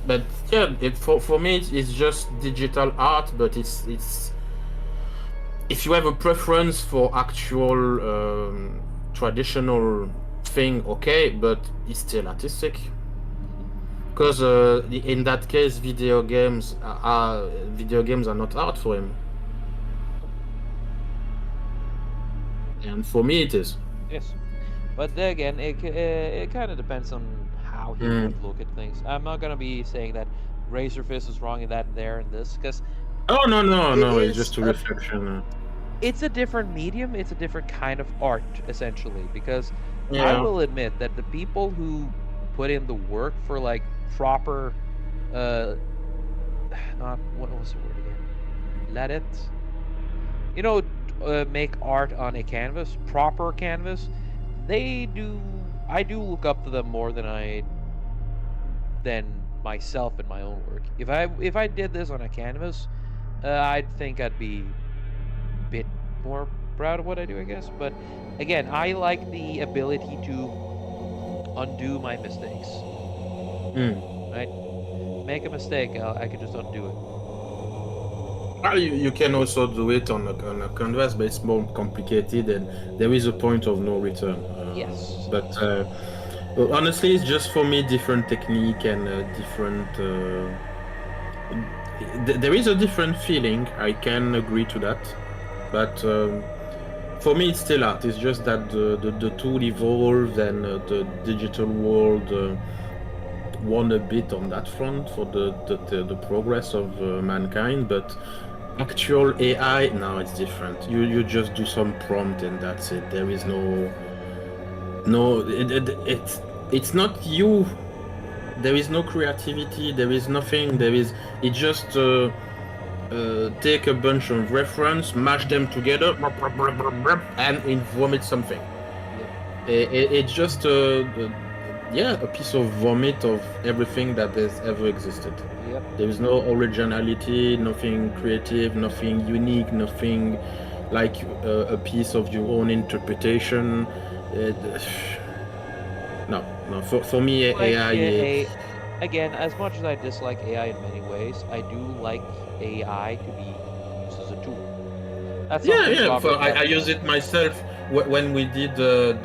but yeah, for me it's just digital art, but it's if you have a preference for actual traditional thing, okay, but it's still artistic. Because in that case, video games are not art for him, and for me it is. Yes, but then again, it kind of depends on how he would look at things. I'm not gonna be saying that Razorfist is wrong in that and there and this, because Oh no! It's is just a reflection. it's a different medium. It's a different kind of art, essentially. Because I Yeah. will admit that the people who put in the work for like proper, not what was the word again? Let it. You know, make art on a canvas, proper canvas. They do. I do look up to them more than myself in my own work. If I did this on a canvas, I'd think I'd be a bit more proud of what I do, I guess. But again, I like the ability to undo my mistakes. Right? Make a mistake, I can just undo it. Well, you can also do it on a canvas, but it's more complicated, and there is a point of no return. Yes. But honestly, it's just for me different technique and different. There is a different feeling. I can agree to that, but for me, it's still art. It's just that the tool evolved and the digital world won a bit on that front for the progress of mankind, but actual AI, now it's different. You just do some prompt and that's it. There is it's not you. There is no creativity. There is nothing. It just take a bunch of reference, mash them together, and it vomit something. It's just a piece of vomit of everything that has ever existed. Yep. There is no originality, nothing creative, nothing unique, nothing like a piece of your own interpretation. No. For me, Like, AI. again, as much as I dislike AI in many ways, I do like AI to be used as a tool. That's something Yeah. Robert I Kaplan use it myself when we did the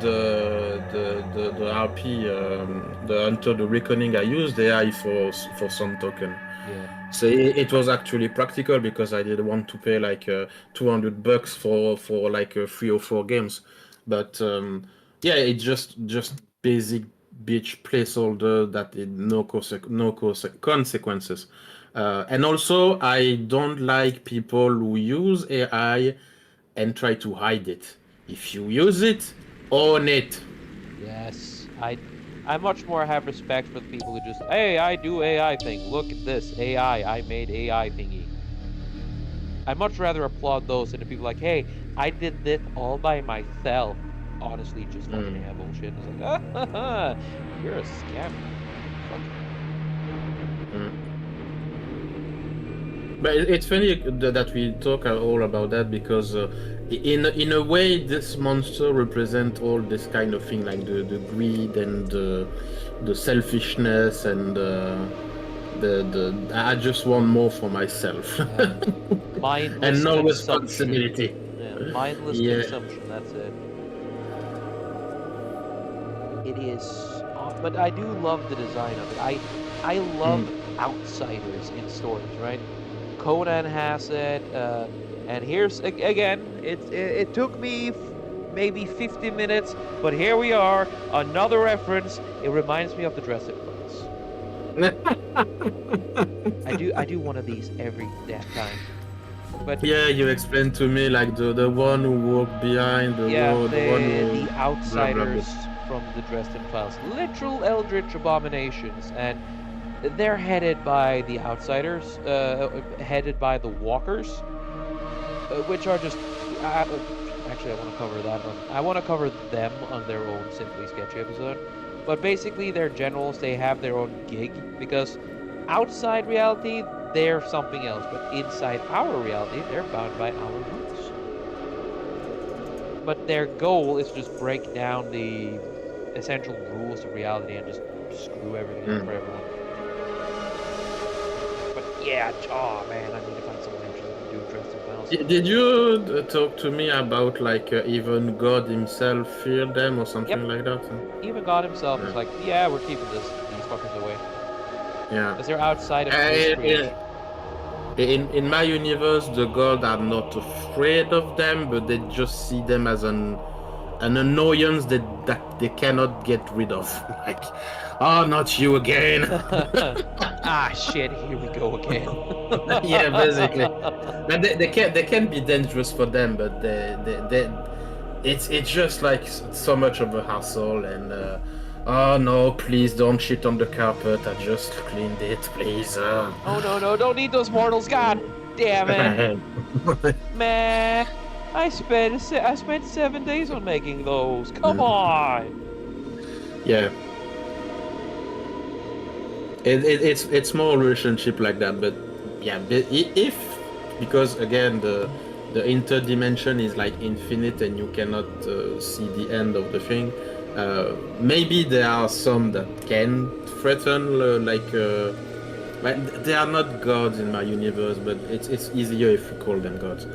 RP, the Enter the Reckoning. I used AI for some token. Yeah. So it was actually practical because I didn't want to pay like $200 for like 3 or 4 games, but yeah, it's just basic bitch placeholder that it consequences. And also, I don't like people who use AI and try to hide it. If you use it, own it. Yes. I much more have respect for the people who just, hey, I do AI thing. Look at this AI. I made AI thingy. I much rather applaud those than the people like, hey, I did this all by myself. Honestly, just fucking AI bullshit. It's like, you're a scammer. Fuck you. But it's funny that we talk all about that because in a way this monster represents all this kind of thing like the greed and the selfishness and the I just want more for myself Mindless and no consumption. responsibility. Yeah, mindless Yeah. consumption. That's it. It is, but I do love the design of it. I love outsiders in stories, right? Conan has it, and here's again. It took me maybe 50 minutes, but here we are. Another reference. It reminds me of the Dresden Files. I do one of these every damn time. But Yeah, you explained to me like the one who walked behind the yeah, road, the one who the blah blah blah. outsiders from the Dresden Files, literal eldritch abominations, and they're headed by the outsiders, headed by the walkers, which are just. Actually, I want to cover that one. I want to cover them on their own Simply Sketchy episode. But basically, they're generals. They have their own gig because outside reality, they're something else. But inside our reality, they're bound by our rules. But their goal is to just break down the essential rules of reality and just screw everything up for everyone. But yeah, oh man, I need to find someone interested in doing Dresden Files. Did you talk to me about like even God himself feared them or something like that? Even God himself is like, yeah, we're keeping these fuckers away. Yeah. Because they're outside of his creation. In my universe, the gods are not afraid of them, but they just see them as an annoyance that they cannot get rid of. Like, oh, not you again. Ah, shit, here we go again. Yeah, basically. But they can be dangerous for them, but it's just like so much of a hassle and. Oh no, please don't shit on the carpet. I just cleaned it, please. Oh no, don't need those mortals. God damn it. Man, I spent 7 days on making those. Come on. Yeah. It's more a relationship like that, but yeah, if because again the interdimension is like infinite and you cannot see the end of the thing. Maybe there are some that can threaten, like they are not gods in my universe, but it's easier if we call them gods.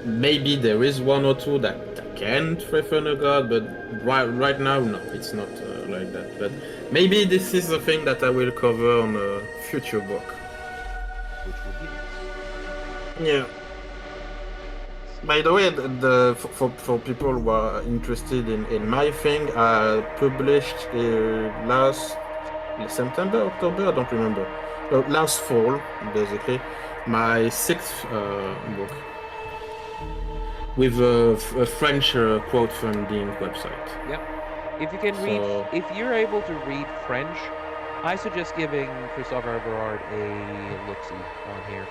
Maybe there is one or two that can threaten a god, but right now, no, it's not like that. But maybe this is a thing that I will cover on a future book. Which would be Yeah. By the way, for people who are interested in my thing, I published last September, October, I don't remember. Last fall, basically, my sixth book with a French crowdfunding website. Yep. If you can read, So if you're able to read French, I suggest giving Christophe Everard a look-see on here,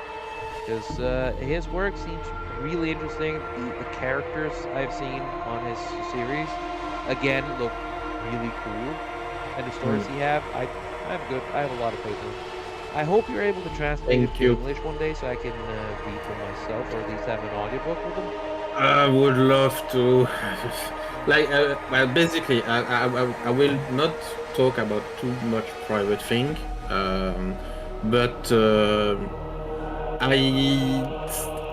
because his work seems really interesting. The characters I've seen on his series, again, look really cool, and the stories he have, I'm good. I have a lot of faith in him. I hope you're able to translate it thank to you. English one day, so I can read them myself, or at least have an audiobook with them. I would love to. Like, well, basically, I will not talk about too much private thing, but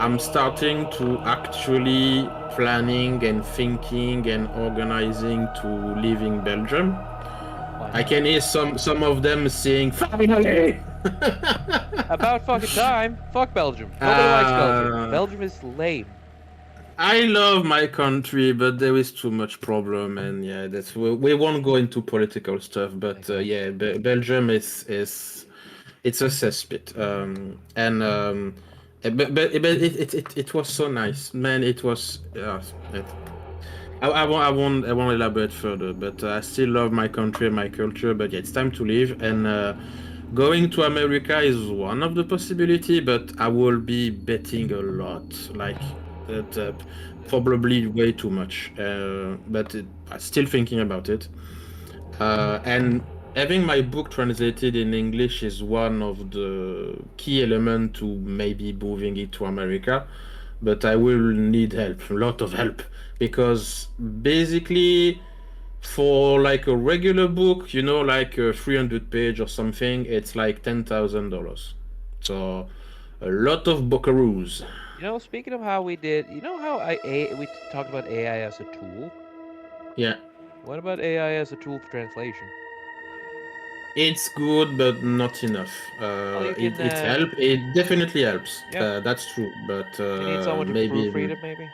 I'm starting to actually planning and thinking and organizing to live in Belgium. I can hear some of them saying finally. About fucking time. Fuck Belgium. Nobody likes Belgium. Belgium is lame. I love my country, but there is too much problem, and yeah, that's we won't go into political stuff. But yeah, Belgium is it's a cesspit, but it was so nice, man. It was I won't elaborate further, but I still love my country and my culture. But yeah, it's time to leave, and going to America is one of the possibility, but I will be betting a lot, like that, probably way too much. But I'm still thinking about it, and having my book translated in English is one of the key elements to maybe moving it to America. But I will need help, a lot of help, because basically for like a regular book, like a 300 page or something, it's like $10,000. So a lot of buckaroos. Speaking of how we did, how we talked about AI as a tool? Yeah, What about AI as a tool for translation? it's good, but not enough. Well, you It can, it help. It definitely helps. yeah, That's true. But you need someone to maybe proofread it, maybe?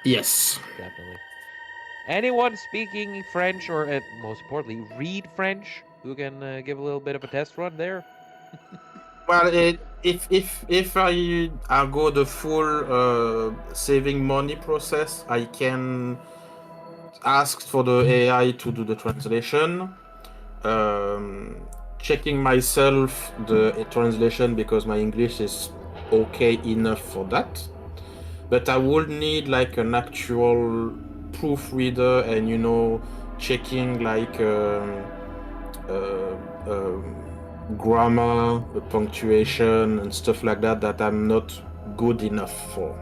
yes. Definitely. Anyone speaking French, or most importantly, read French, who can give a little bit of a test run there? Well, if I go the full saving money process, I can ask for the AI to do the translation, um, checking myself the translation because my English is okay enough for that. But I would need like an actual proofreader and checking like uh, um, grammar, punctuation, and stuff like that I'm not good enough for.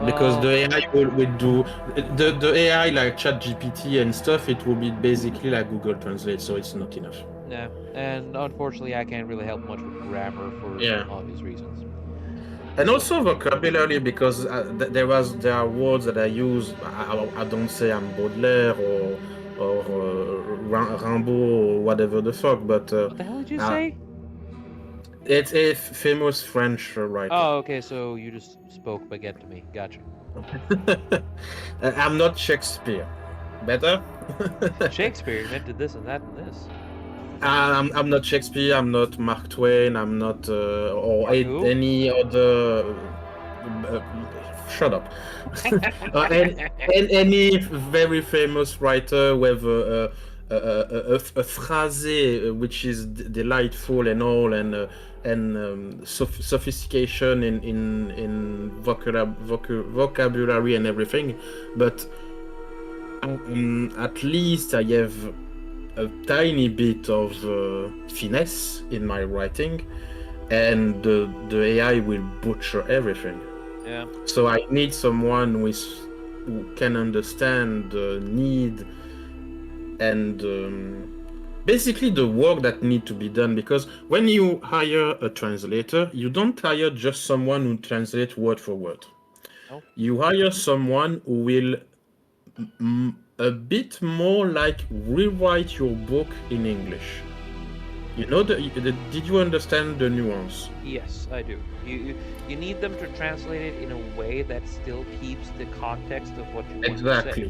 Because Well, the AI will do the AI like ChatGPT and stuff. It will be basically like Google Translate, so it's not enough. yeah, and unfortunately, I can't really help much with grammar for Yeah, obvious reasons. and So, also vocabulary because there are words that I use. I don't say I'm Baudelaire or Rimbaud or whatever the fuck, but what the hell did you uh, say? it's a famous French writer. Oh, okay, so you just spoke baguette to me. Gotcha. I'm not Shakespeare. Better? Shakespeare invented this and that and this. I'm not Shakespeare. I'm not Mark Twain. I'm not or Mark who? any other. Shut up. and any very famous writer with a phrase which is delightful and all, and sophistication in vocabulary and everything, but at least I have a tiny bit of finesse in my writing, and the AI will butcher everything. Yeah. So I need someone who can understand the need and basically the work that need to be done. Because when you hire a translator, you don't hire just someone who translates word for word. No. You hire someone who will a bit more like rewrite your book in English. Did you understand the nuance? Yes, I do. You need them to translate it in a way that still keeps the context of what you want to say.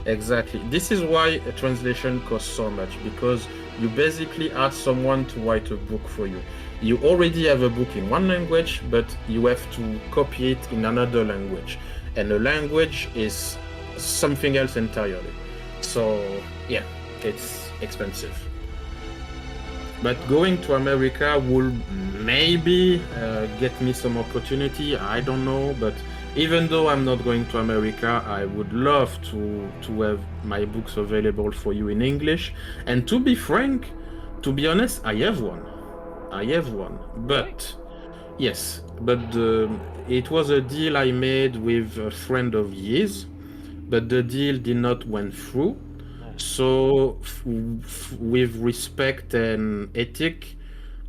Exactly. This is why a translation costs so much, because You basically ask someone to write a book for you. You already have a book in one language, but you have to copy it in another language. And the language is something else entirely. So, yeah, it's expensive. But going to America will maybe get me some opportunity. I don't know. But even though I'm not going to America, I would love to have my books available for you in English. And to be frank, to be honest, I have one. But yes, but it was a deal I made with a friend of his, but the deal did not went through. So with respect and ethic,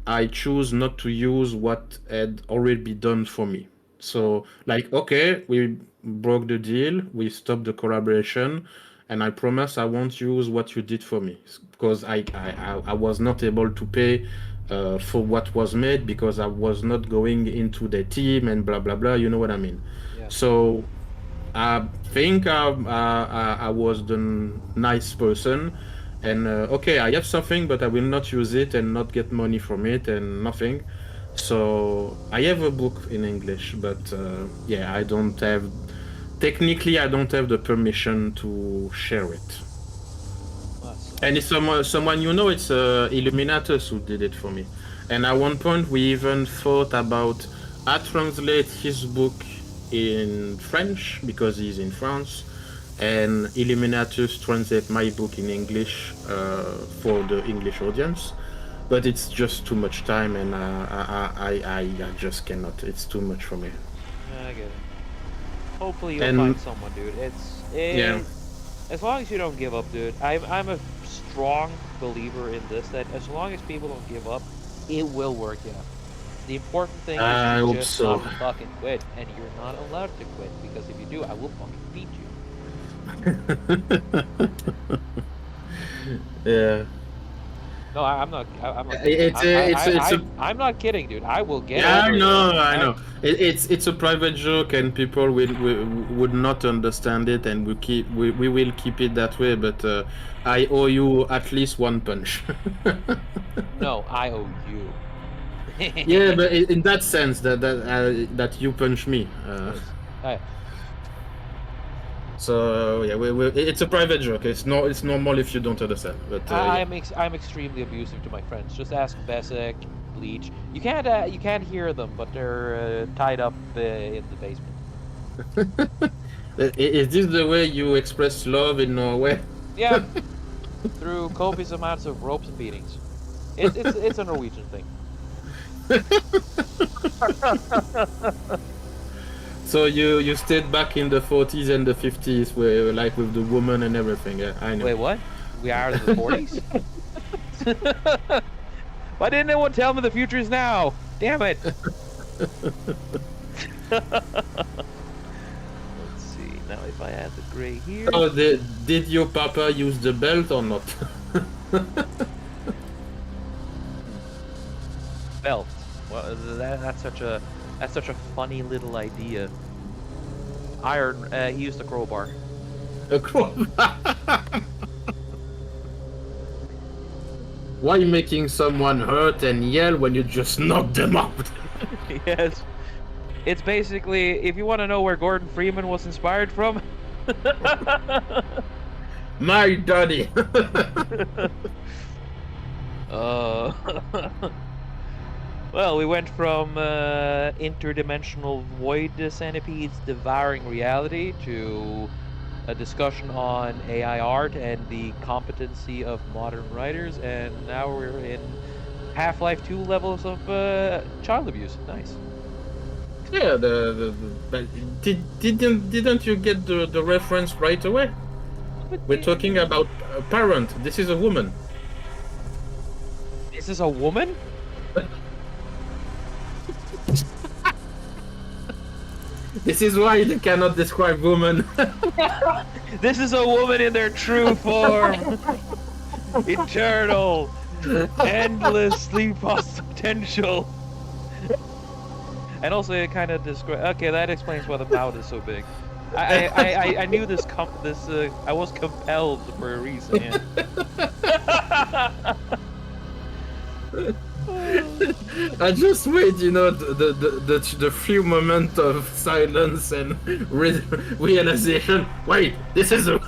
I choose not to use what had already been done for me. So like, okay, we broke the deal, we stopped the collaboration, and I promise I won't use what you did for me because I was not able to pay for what was made because I was not going into the team and blah blah blah. You know what I mean? Yeah. So I think I was the nice person, and okay, I have something, but I will not use it and not get money from it and nothing. So I have a book in English, but yeah, I don't have. Technically, I don't have the permission to share it. And it's someone you know, it's Illuminatus who did it for me. And at one point, we even thought about I translate his book in French because he's in France, and Illuminatus translate my book in English for the English audience. But it's just too much time, and I just cannot. It's too much for me. I get it. Hopefully you'll find someone, dude. Yeah. As long as you don't give up, dude. I'm a strong believer in this, that as long as people don't give up, it will work out. The important thing is to just not fucking quit, and you're not allowed to quit, because if you do, I will fucking beat you. Yeah. No, I'm not. I'm not kidding, dude. I will get. Yeah, I know. It's a private joke, and people would not understand it, and we will keep it that way. But I owe you at least one punch. No, I owe you. Yeah, but in that sense, that you punch me. So yeah, it's a private joke. It's normal if you don't understand. But I'm extremely abusive to my friends. Just ask Besek, Bleach. You can't hear them, but they're tied up in the basement. Is this the way you express love in Norway? Yeah, through copious amounts of ropes and beatings. It's a Norwegian thing. So you stayed back in the 40s and the 50s, where like with the woman and everything. Yeah, I know. Wait, what? We are in the 40s? Why didn't anyone tell me the future is now? Damn it! Let's see. Now if I add the gray here. Oh, did your papa use the belt or not? Belt. Well, that's such a funny little idea. Iron. He used a crowbar. A crowbar. Why making someone hurt and yell when you just knock them out? Yes. It's basically, if you want to know where Gordon Freeman was inspired from. My daddy. Well, we went from interdimensional void centipedes devouring reality to a discussion on AI art and the competency of modern writers, and now we're in Half-Life 2 levels of child abuse. Nice. Yeah, didn't you get the reference right away? We're talking about a parent. This is a woman. This is a woman? This is why they cannot describe women. This is a woman in their true form. Eternal. Endlessly potential. And also it kind of describes... Okay, that explains why the mouth is so big. I knew this. I was compelled for a reason. Yeah. I just wait, the few moments of silence and realization. Wait, this is a.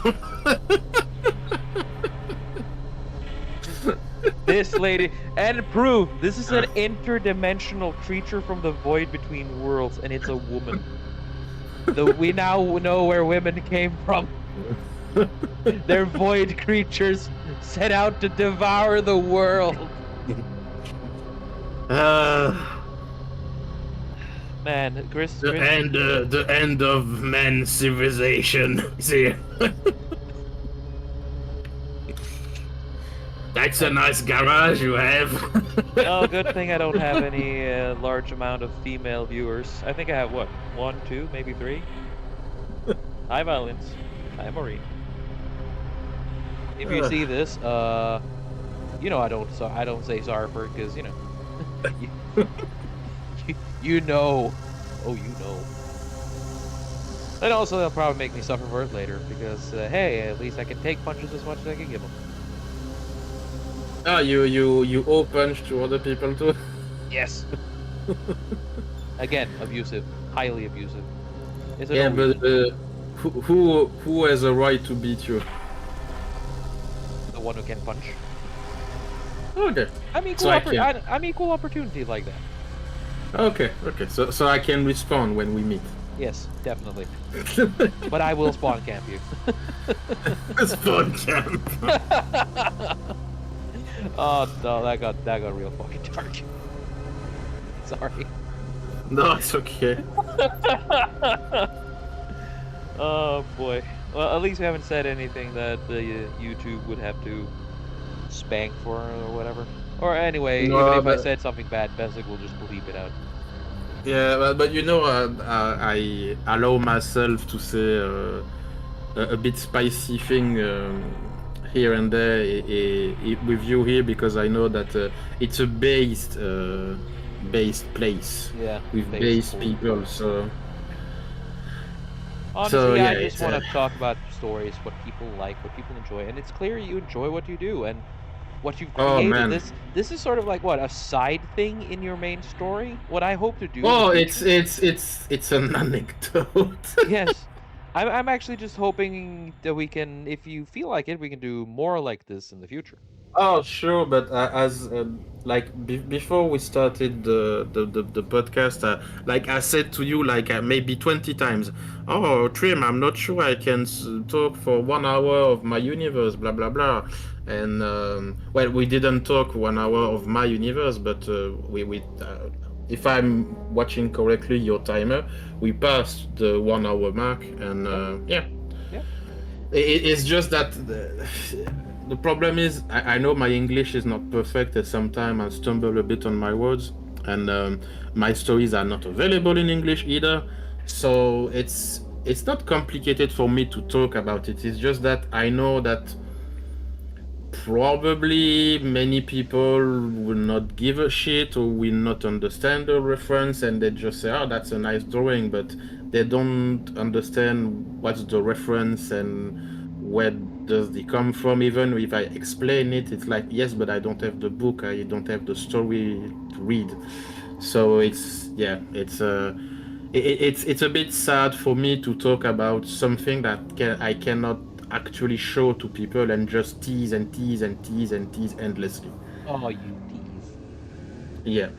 This lady, and proof, this is an interdimensional creature from the void between worlds, and it's a woman. We now know where women came from. They're void creatures set out to devour the world. Man, Chris. The end of man's civilization. See. That's a nice garage you have. Oh, good thing I don't have any large amount of female viewers. I think I have what, 1, 2, maybe 3. Hi, Violence. Hi, Maureen. If you see this, you know I don't say sorry for it because you know, oh you know. And also they'll probably make me suffer for it later because hey, at least I can take punches as much as I can give them. Ah, you all punch to other people too? Yes. Again, abusive, highly abusive. Yeah, but who has a right to beat you? The one who can punch. Okay. I'm equal. So I'm equal opportunity like that. Okay. So I can respond when we meet. Yes, definitely. But I will spawn camp you. Spawn camp. Oh no, that got real fucking dark. Sorry. No, it's okay. Oh boy. Well, at least we haven't said anything that YouTube would have to spank for or whatever. Or anyway, No, even if I but- said something bad, Besic will just bleep it out. Yeah, but I allow myself to say a bit spicy thing here and there with you here because I know that it's a based place Yeah. with based based people. So honestly, yeah, I just it's, want to talk about stories, what people like, what people enjoy, and it's clear you enjoy what you do and what you've Oh, created. man. This is sort of like what, a side thing in your main story. What I hope to do. in the oh, future- it's an anecdote. Yes, I'm actually just hoping that we can, if you feel like it, we can do more like this in the future. Oh, sure, but as before we started the podcast, like I said to you, like maybe 20 times, oh, Trim, I'm not sure I can talk for 1 hour of my universe, blah blah blah, and well, we didn't talk 1 hour of my universe, but we if I'm watching correctly your timer, we passed the 1 hour mark, and yeah. Yeah. It's just that the problem is I know my English is not perfect, and sometimes I stumble a bit on my words, and my stories are not available in English either. So it's not complicated for me to talk about it. It's just that I know that probably many people will not give a shit or will not understand the reference, and they just say, oh, that's a nice drawing, but they don't understand what's the reference and where does it come from. Even if I explain it, it's like, yes, but I don't have the book, I don't have the story to read. So it's a bit sad for me to talk about something that I cannot actually show to people and just tease and tease and tease and tease endlessly. Oh, you tease. Yeah,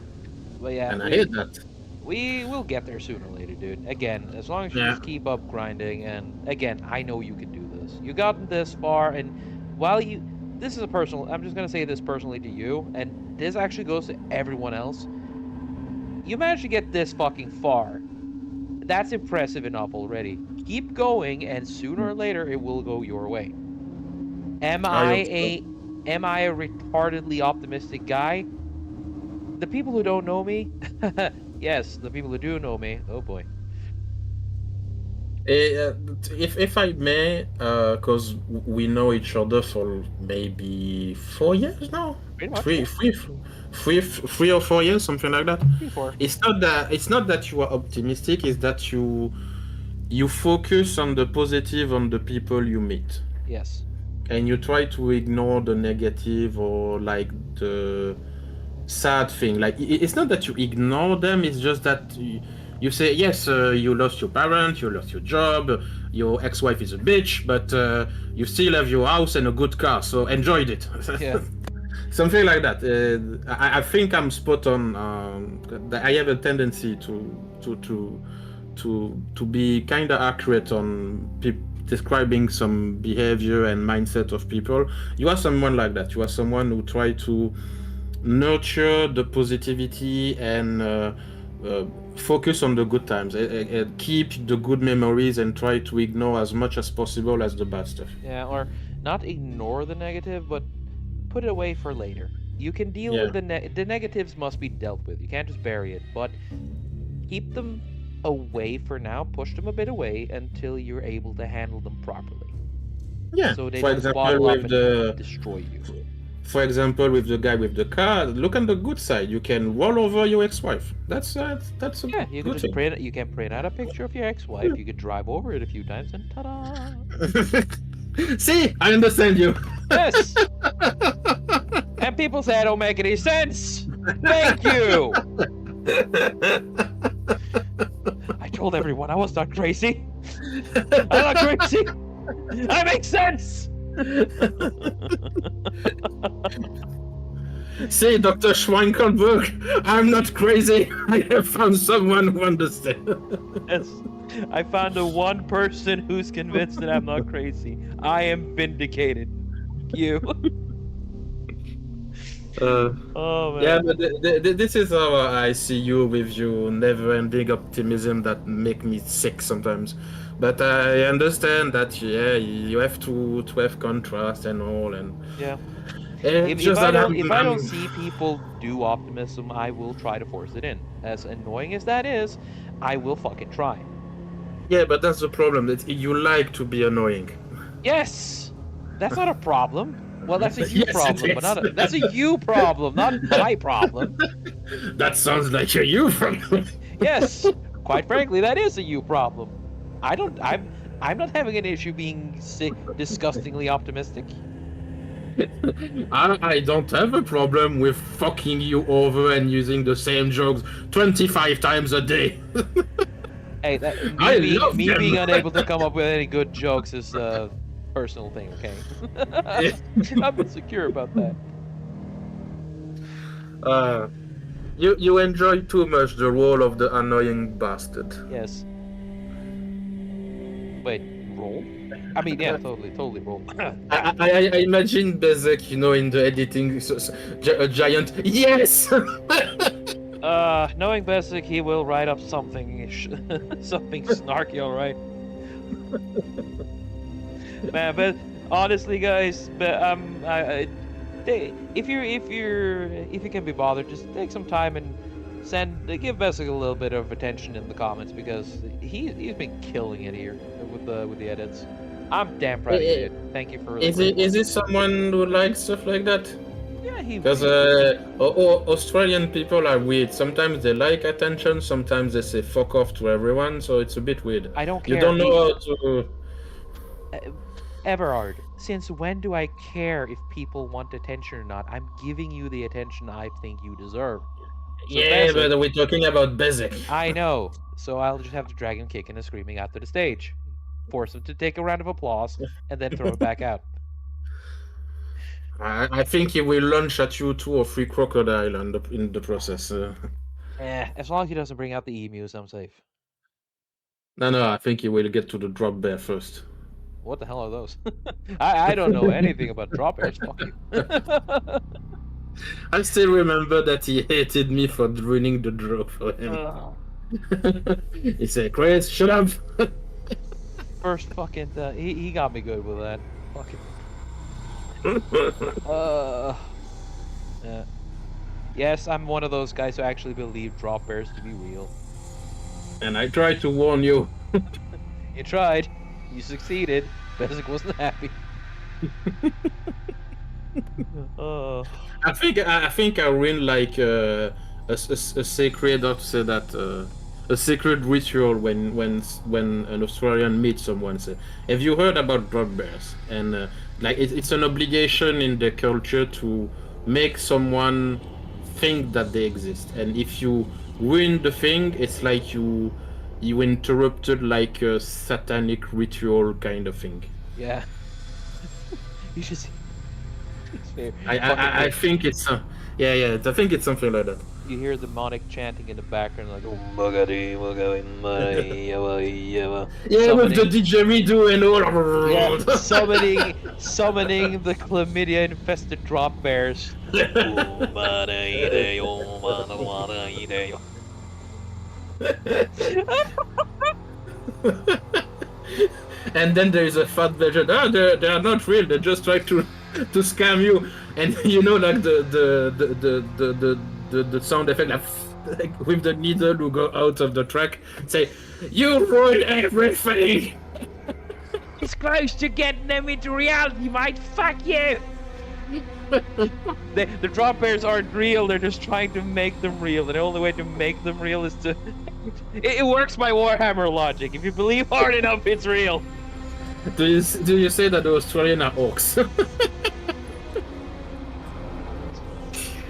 But yeah, and I hate that. we will get there sooner or later, dude. Again, as long as you Yeah. just keep up grinding, and again, I know you can do this. You gotten this far, and while this is a personal. I'm just gonna say this personally to you, and this actually goes to everyone else. You managed to get this fucking far. That's impressive enough already. Keep going, and sooner or later it will go your way. Am I a retardedly optimistic guy? The people who don't know me, yes, the people who do know me, oh boy. If I may, because we know each other for maybe 4 years now, Pretty much, three or 4 years, something like that. Before. It's not that you are optimistic. It's that you focus on the positive on the people you meet, Yes. and you try to ignore the negative or like the sad thing. Like it's not that you ignore them; it's just that you say, yes, you lost your parent, you lost your job, your ex-wife is a bitch, but you still have your house and a good car, so enjoyed it. Yeah. Something like that. I think I'm spot on. I have a tendency to be kind of accurate on describing some behavior and mindset of people. You are someone like that. You are someone who try to nurture the positivity and focus on the good times. Keep the good memories and try to ignore as much as possible as the bad stuff. Yeah, or not ignore the negative, but put it away for later. You can deal Yeah. with the negatives must be dealt with. You can't just bury it, but keep them away for now. Push them a bit away until you're able to handle them properly, Yeah. so they For don't example, bottle up with and the destroy you. For example, with the guy with the car, look on the good side. You can roll over your ex-wife. That's a Yeah, you can good just thing. print. You can print out a picture of your ex-wife. You could drive over it a few times, and ta-da! See, I understand you. Yes. And people say I don't make any sense. Thank you. I told everyone I was not crazy. I'm not crazy. I make sense. See, Dr. Schweinkelberg, I'm not crazy. I have found someone who understands. Yes. I found the one person who's convinced that I'm not crazy. I am vindicated. You. Oh Yeah, man. but this is how I see you with your never-ending optimism that make me sick sometimes. But I understand that, yeah, you have to have contrast and all, and Yeah. it's If just I that don't if I don't see people do optimism, I will try to force it in. As annoying as that is, I will fucking try. yeah, but that's the problem. That you like to be annoying. Yes, that's not a problem. Well, that's a you Yes, it problem, but is. that's a you problem, not my problem. That sounds like a you problem. Yes, quite frankly, that is a you problem. I'm not having an issue being disgustingly optimistic. I don't have a problem with fucking you over and using the same jokes 25 times a day. Hey, I love me them. being unable to come up with any good jokes is a personal thing, okay? I'm insecure about that. Uh, you enjoy too much the role of the annoying bastard. Yes. Wait, roll? I mean, yeah, totally roll. I imagine Bezek, in the editing, a giant yes. Knowing Besic, he will write up something, something snarky, all right. Man, but honestly, guys, but if you can be bothered, just take some time and give Besic a little bit of attention in the comments because he's been killing it here with the edits. I'm damn proud of you, dude. Thank you for. Is it someone who likes stuff like that? Yeah, Because Australian people are weird. Sometimes they like attention, sometimes they say fuck off to everyone, so it's a bit weird. I don't care. You don't know how to. Everard, since when do I care if people want attention or not? I'm giving you the attention I think you deserve. So Yeah, Besic, but we're talking about basic. I know. So I'll just have to drag him kicking and screaming out to the stage. Force him to take a round of applause, and then throw him back out. I think he will launch at you 2 or 3 crocodile in the process. As long as he doesn't bring out the emus, I'm safe. No, I think he will get to the drop bear first. What the hell are those? I don't know anything about drop airs. Fuck you. I still remember that he hated me for ruining the joke for him. He said, Chris, shut up! First fucking... he got me good with that. Fucking... yeah. Yes, I'm one of those guys who actually believe drop bears to be real. And I tried to warn you. You tried. You succeeded. Besic wasn't happy. I think I win like a sacred, how to say that, a secret ritual when an Australian meets someone. Say, have you heard about drug bears? And like it's an obligation in the culture to make someone think that they exist. And if you ruin the thing, it's like you interrupted like a satanic ritual kind of thing. Yeah. You should see. It's fair. I Fucking I, I great. think it's yeah. I think it's something like that. You hear demonic chanting in the background, like oh Magadi, Magadi, Yeah, with the summoning, DJ redo and all. yeah, summoning the chlamydia infested drop bears. And then there is a fat version. Ah, they are not real. They just try to scam you. And you know, like the sound effect, like with the needle who go out of the track, say, "You ruined everything." It's close to getting them into reality, mate. Fuck you. The drop bears aren't real. They're just trying to make them real. And the only way to make them real is to. It works by Warhammer logic. If you believe hard enough, it's real. Do you say that the Australian are orcs?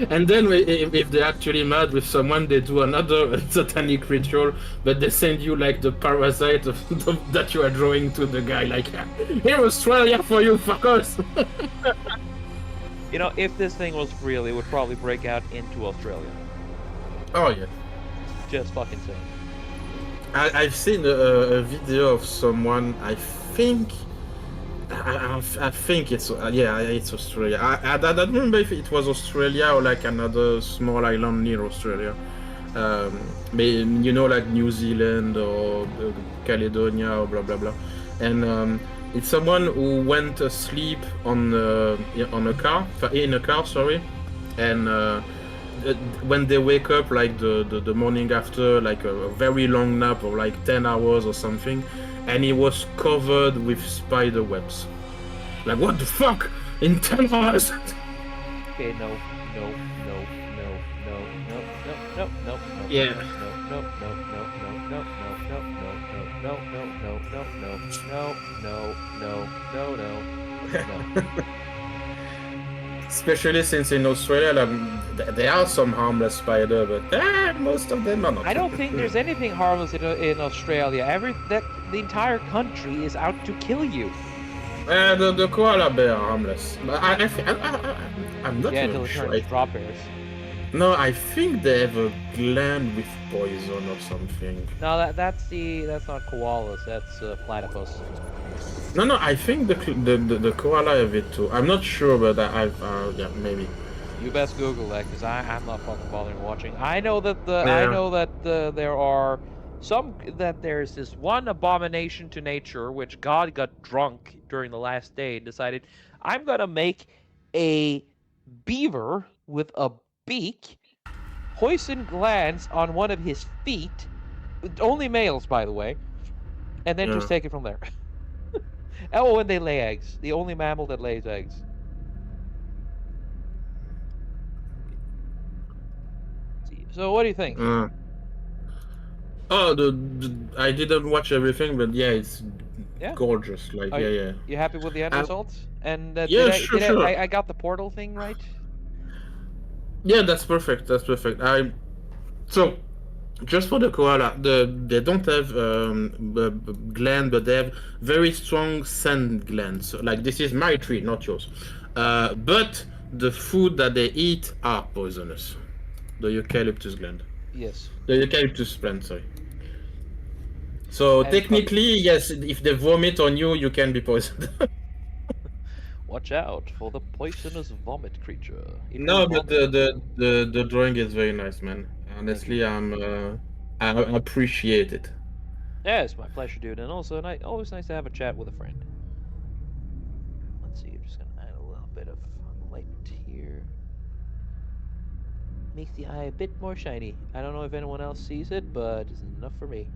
And then if they're actually mad with someone, they do another satanic ritual, but they send you like the parasite that you are drawing to the guy, like, here Australia for you fuckers. You know, if this thing was real, it would probably break out into Australia. Oh yeah. Just fucking saying. I've seen a video of someone. I think it's it's Australia. I don't remember if it was Australia or like another small island near Australia. You know, like New Zealand or Caledonia or blah blah blah. And it's someone who went asleep on a car in a car, sorry, and. When they wake up like the morning after, like a very long nap of like 10 hours or something, and he was covered with spider webs. Like, what the fuck? In 10 hours? Okay, no. Yeah. No. Especially since in Australia, like, there are some harmless spider, but most of them are not. I don't think there's anything harmless in Australia. The entire country is out to kill you. The koala bear are harmless. But I'm not Yeah, even until it sure. turns drop bears. No, I think they have a gland with poison or something. No, that's not koalas. That's platypus. No, I think the koala have it too. I'm not sure, but yeah, maybe. You best Google that, because I'm not fucking bothering watching. I know that there's this one abomination to nature which God got drunk during the last day and decided, I'm gonna make a beaver with a beak, poison glands on one of his feet, only males by the way, and then just take it from there. Oh, and they lay eggs. The only mammal that lays eggs. So what do you think? Oh, I didn't watch everything, but yeah, it's gorgeous. Like, yeah. You happy with the end results? And yeah, sure. I got the portal thing right? Yeah, that's perfect. So just for the koala, they don't have gland, but they have very strong scent glands. So, like, this is my tree, not yours. But the food that they eat are poisonous. The eucalyptus gland. Yes. The eucalyptus plant, sorry. So technically, yes, if they vomit on you, you can be poisoned. Watch out for the poisonous vomit creature. No, but the drawing is very nice, man. Honestly, I appreciate it. Yeah, it's my pleasure, dude. And also, always nice to have a chat with a friend. Let's see, I'm just gonna add a little bit of light here. Makes the eye a bit more shiny. I don't know if anyone else sees it, but it's enough for me.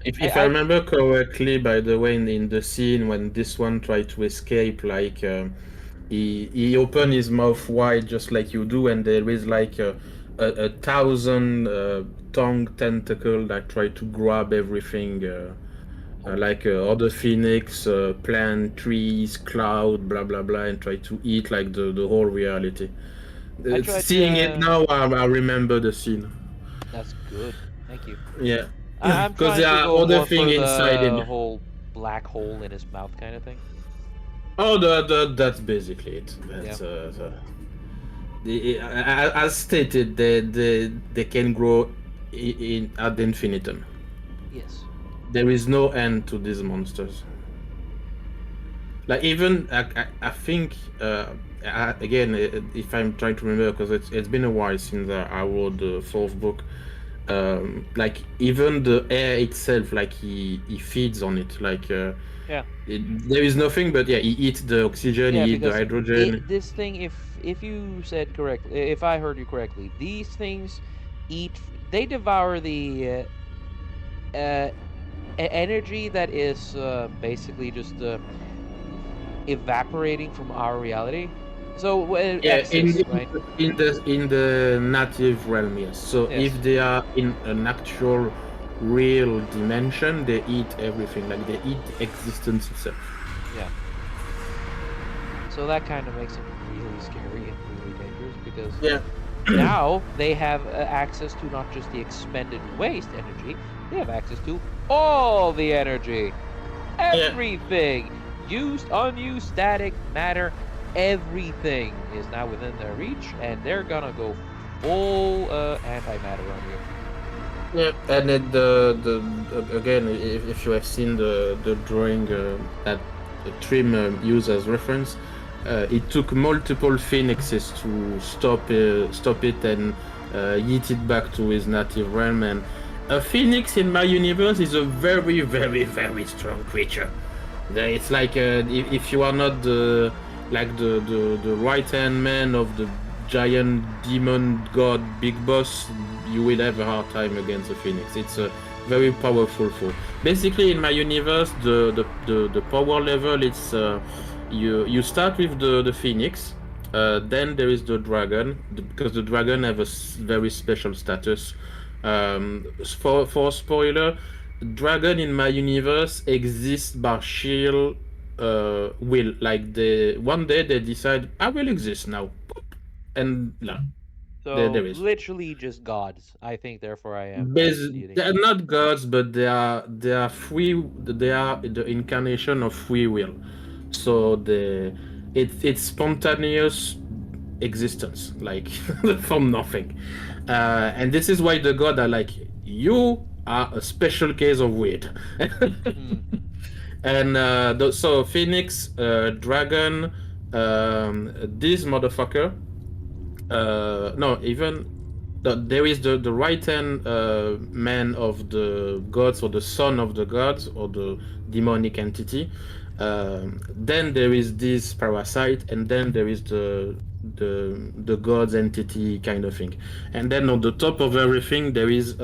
If I remember correctly, by the way, in the scene when this one tried to escape, like he opened his mouth wide just like you do, and there is like a thousand tongue tentacle that try to grab everything, like other phoenix, plant, trees, cloud, blah blah blah, and try to eat like the whole reality. I tried. Seeing it now, I remember the scene. That's good. Thank you. Yeah, I'm because trying there to are go other more thing for inside the him. whole black hole in his mouth kind of thing. Oh, that's basically it. Yeah. That's as stated, they can grow in ad infinitum. Yes. There is no end to these monsters. Like even I think again, if I'm trying to remember, because it's been a while since I wrote the fourth book. Like even the air itself, like he feeds on it. Like Yeah. there is nothing, but yeah, he eats the oxygen, Yeah, he eats the because hydrogen. this thing, if you said correctly, if I heard you correctly, these things they devour the energy that is basically just evaporating from our reality. So Yeah, excess, right? in the native realm, yes. So Yes. if they are in an actual real dimension, they eat everything. Like they eat existence itself. Yeah. So that kind of makes it really scary and really dangerous because Yeah. now they have access to not just the expended waste energy, they have access to all the energy. Yeah. Everything! Used, unused, static, matter, everything is now within their reach, and they're gonna go full antimatter on you. Yeah, and then again, if you have seen the drawing that Trim used as reference, it took multiple phoenixes to stop it and yeet it back to his native realm. And a phoenix in my universe is a very, very, very strong creature. It's like if you are not the right hand man of the giant demon god big boss, you will have a hard time against the phoenix. It's a very powerful foe. Basically, in my universe, the power level it's you start with the phoenix. Then there is the dragon because the dragon have a very special status. For spoiler, dragon in my universe exists by sheer will. Like they one day they decide I will exist now, and no, there So, is. literally just gods. I think, therefore, I am They deity. are not gods, but they are free. They are the incarnation of free will. So it's spontaneous existence, like from nothing. And this is why the god are like you are a special case of weird. Hmm. And so Phoenix, Dragon, this motherfucker. No, even there is the right hand man of the gods or the son of the gods or the demonic entity. Then there is this parasite, and then there is the gods entity kind of thing. And then on the top of everything, there is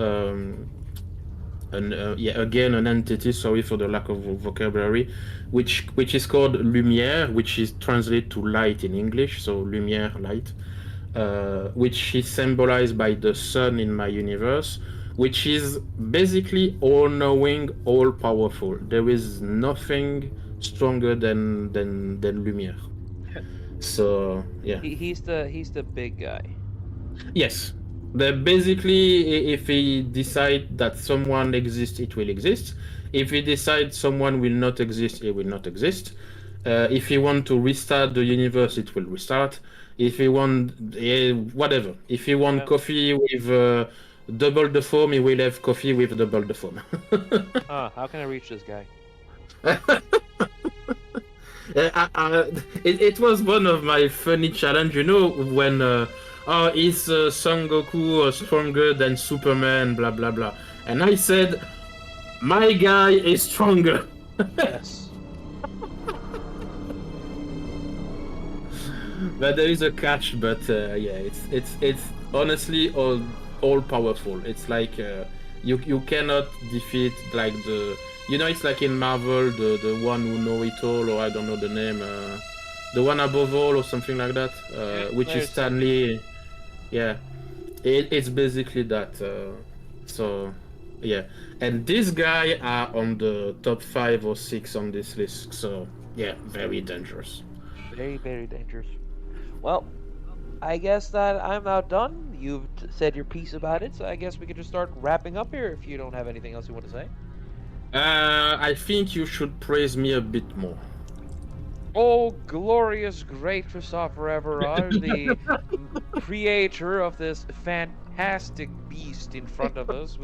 yeah, again an entity. Sorry for the lack of vocabulary, which is called lumière, which is translated to light in English. So lumière, light, which is symbolized by the sun in my universe, which is basically all-knowing, all-powerful. There is nothing stronger than lumière. So yeah. He's the big guy. Yes. Basically, if he decide that someone exists, it will exist. If he decides someone will not exist, it will not exist. If he want to restart the universe, it will restart. If he want, whatever. If he want Yeah. coffee with double the foam, he will have coffee with double the foam. How can I reach this guy? It was one of my funny challenge, when oh, is Son Goku stronger than Superman, blah blah blah, and I said my guy is stronger. Yes. But there is a catch. But yeah, it's honestly all powerful. It's like you cannot defeat like it's like in Marvel the one who know it all, or I don't know the name, the one above all or something like that, Yeah, which is there's Stanley. Yeah, It's basically that. So, yeah. And this guy are on the top 5 or 6 on this list. So, yeah, very dangerous. Very, very dangerous. Well, I guess that I'm now done. You've said your piece about it, so I guess we could just start wrapping up here if you don't have anything else you want to say. I think you should praise me a bit more. Oh, glorious, great Christopher Everard, the creator of this fantastic beast in front of us,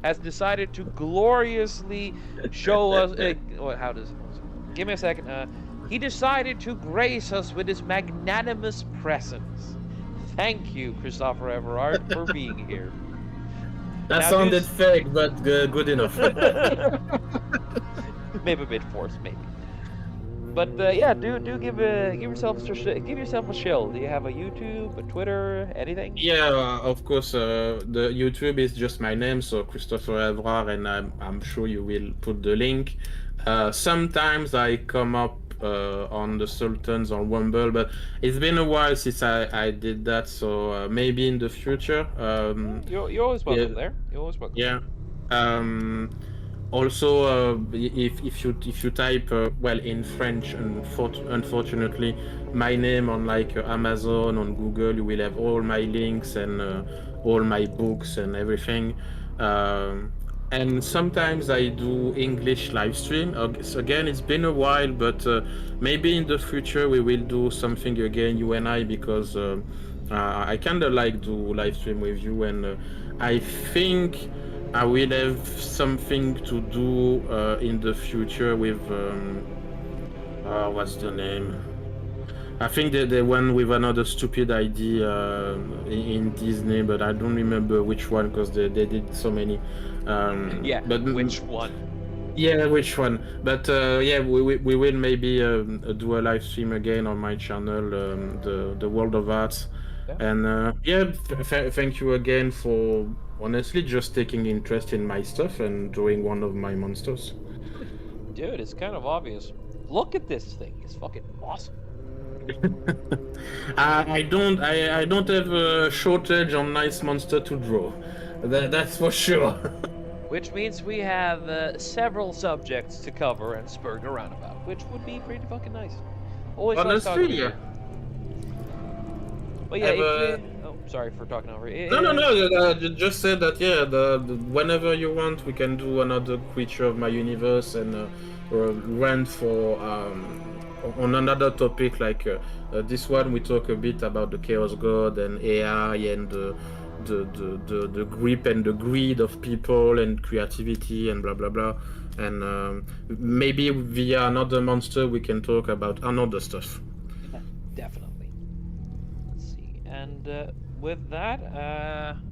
has decided to gloriously show us. How does? Give me a second. He decided to grace us with his magnanimous presence. Thank you, Christopher Everard, for being here. That Now, sounded fake, but good enough. Maybe a bit forced, maybe. But yeah, do give yourself a shill. Do you have a YouTube, a Twitter, anything? Yeah, of course. The YouTube is just my name, so Christopher Evrar, and I'm sure you will put the link. Sometimes I come up on the Sultans on Wumble, but it's been a while since I did that, so maybe in the future. You're always welcome there. You're always welcome. Yeah. Um, Also, if you type well in French, unfortunately, my name on like Amazon, on Google, you will have all my links and all my books and everything. And sometimes I do English live stream. Again, it's been a while, but maybe in the future we will do something again, you and I, because I kind of like do live stream with you, and I think I will have something to do in the future with what's the name? I think the one with another stupid idea in Disney, but I don't remember which one because they did so many. Yeah, but which one? Yeah, which one? But yeah, we will maybe do a live stream again on my channel, the World of Arts. Yeah. And yeah, thank you again for honestly just taking interest in my stuff and drawing one of my monsters. Dude, it's kind of obvious. Look at this thing. It's fucking awesome. I don't have a shortage on nice monster to draw. That's for sure. Which means we have several subjects to cover and spurn around about, which would be pretty fucking nice. Always nice talking to Honestly, you. yeah. But yeah, oh, sorry for talking over. No. Just said that. Yeah, whenever you want, we can do another creature of my universe and rant for on another topic like this one. We talk a bit about the Chaos God and AI and the grip and the greed of people and creativity and blah blah blah. And maybe via another monster, we can talk about another stuff. Yeah, definitely. Let's see. And with that,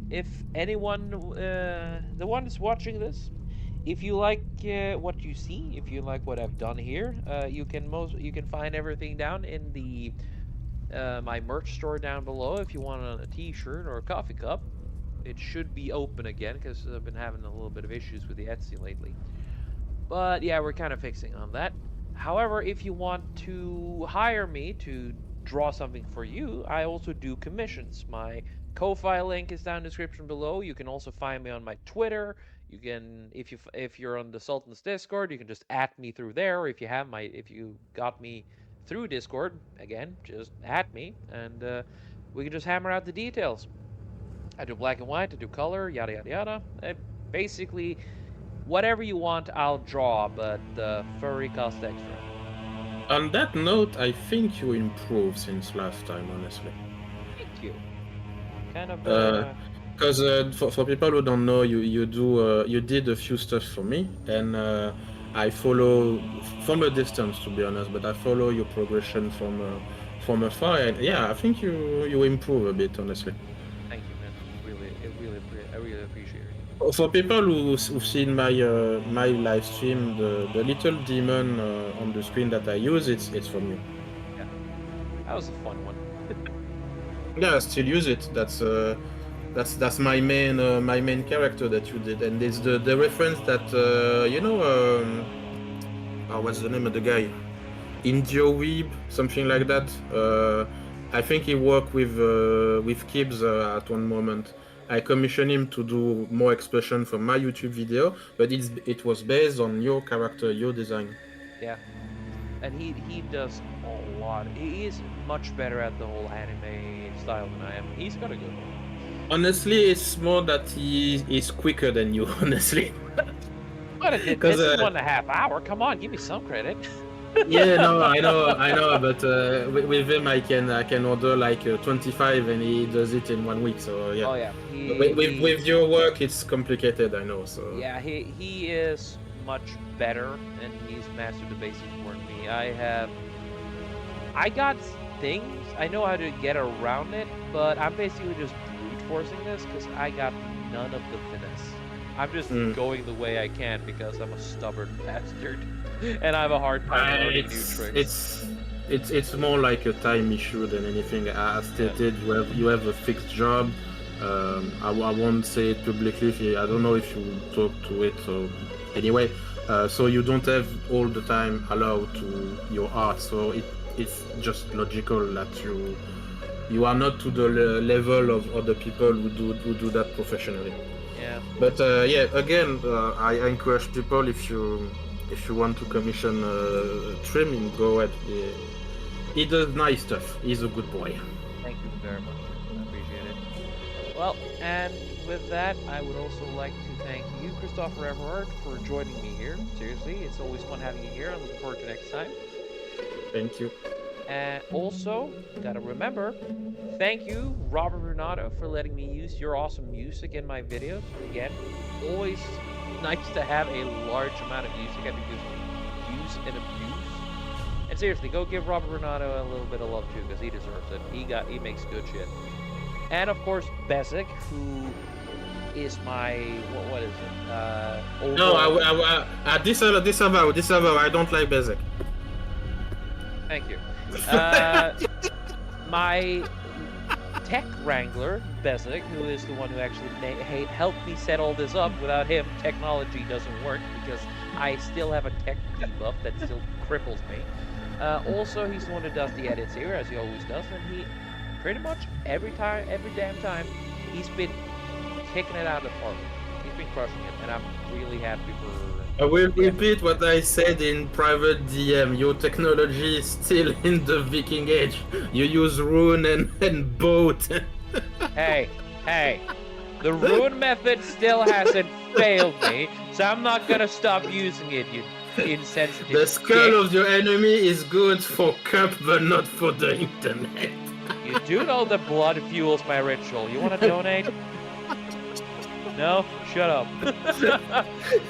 if anyone, the one that's watching this, if you like what you see, if you like what I've done here, you can find everything down in the my merch store down below. If you want a T-shirt or a coffee cup, it should be open again because I've been having a little bit of issues with the Etsy lately. But yeah, we're kind of fixing on that. However, if you want to hire me to draw something for you, I also do commissions. My Ko-fi link is down in the description below. You can also find me on my Twitter. You can, if you're on the Sultan's Discord, you can just @ me through there. If you got me through Discord, again, just @ me, and we can just hammer out the details. I do black and white, I do color, yada yada yada. Basically, whatever you want, I'll draw, but furry costs extra. On that note, I think you improved since last time, honestly. Thank you. Kind of. Because for people who don't know, you did a few stuff for me, and I follow from a distance, to be honest. But I follow your progression from afar, and yeah, I think you improve a bit, honestly. Thank you, man. I really appreciate it. For people who've seen my live stream, the little demon on the screen that I use, it's from you. Yeah, that was a fun one. Yeah, I still use it. That's my main character that you did, and there's the reference that what's the name of the guy? Indio Weeb, something like that. I think he worked with Kibbs at one moment. I commissioned him to do more expression for my YouTube video, but it was based on your character, your design. Yeah, and he does a lot. He is much better at the whole anime style than I am. He's got a good one. Honestly, it's more that he is quicker than you. Honestly. But this is 1.5 hours. Come on, give me some credit. Yeah, no, I know, but with him I can order like 25 and he does it in 1 week. So yeah. Oh yeah. With your work, it's complicated. I know. So yeah, he is much better, and he's mastered the basics more than me. I got things. I know how to get around it, but I'm basically just brute forcing this because I got none of the finesse. I'm just going the way I can because I'm a stubborn bastard, and I have a hard time learning new tricks. It's more like a time issue than anything. As stated, you have a fixed job. I won't say it publicly. I don't know if you talk to it. So anyway, so you don't have all the time allowed to your art. So it's just logical that you are not to the level of other people who do that professionally. Yeah. But again, I encourage people if you want to commission trimming, go ahead. He does nice stuff. He's a good boy. Thank you very much. I appreciate it. Well, and with that, I would also like to thank you, Christopher Everhart, for joining me here. Seriously, it's always fun having you here. I'm looking forward to next time. Thank you. And also, gotta remember, thank you, Robert Renato, for letting me use your awesome music in my videos. Again, always nice to have a large amount of music I can use and abuse. And seriously, go give Robert Renato a little bit of love too, because he deserves it. He makes good shit. And of course, Bezic, who is my what is it? No, disavow. I don't like Bezic. Thank you. My tech wrangler, Bezic, who is the one who actually helped me set all this up. Without him, technology doesn't work because I still have a tech debuff that still cripples me. Also, he's the one who does the edits here, as he always does, and he pretty much every damn time, he's been kicking it out of the park. He's been crushing it, and I'm really happy for. I will repeat what I said in private DM. Your technology is still in the Viking Age. You use rune and boat. Hey, the rune method still hasn't failed me, so I'm not gonna stop using it, you insensitive. The skull of your enemy is good for cup, but not for the internet. You do know that blood fuels my ritual. You wanna donate? No? Shut up.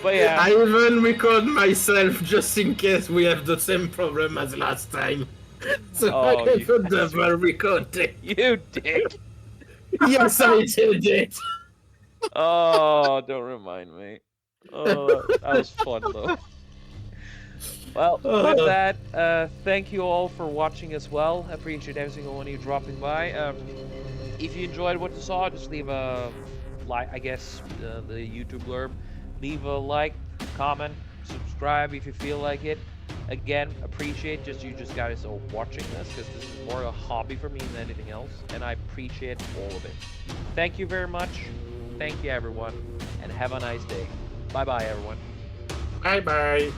But yeah. I even record myself just in case we have the same problem as last time. So I can put double recording. You dick. Yes, I did it. Oh, don't remind me. Oh, that was fun though. Well, with that, thank you all for watching as well. I appreciate every single one of you dropping by. If you enjoyed what you saw, just leave a like, I guess, the YouTube blurb. Leave a like, comment, subscribe if you feel like it. Again, appreciate you guys are watching this, because this is more a hobby for me than anything else, and I appreciate all of it. Thank you very much. Thank you, everyone, and have a nice day. Bye-bye, everyone. Bye-bye.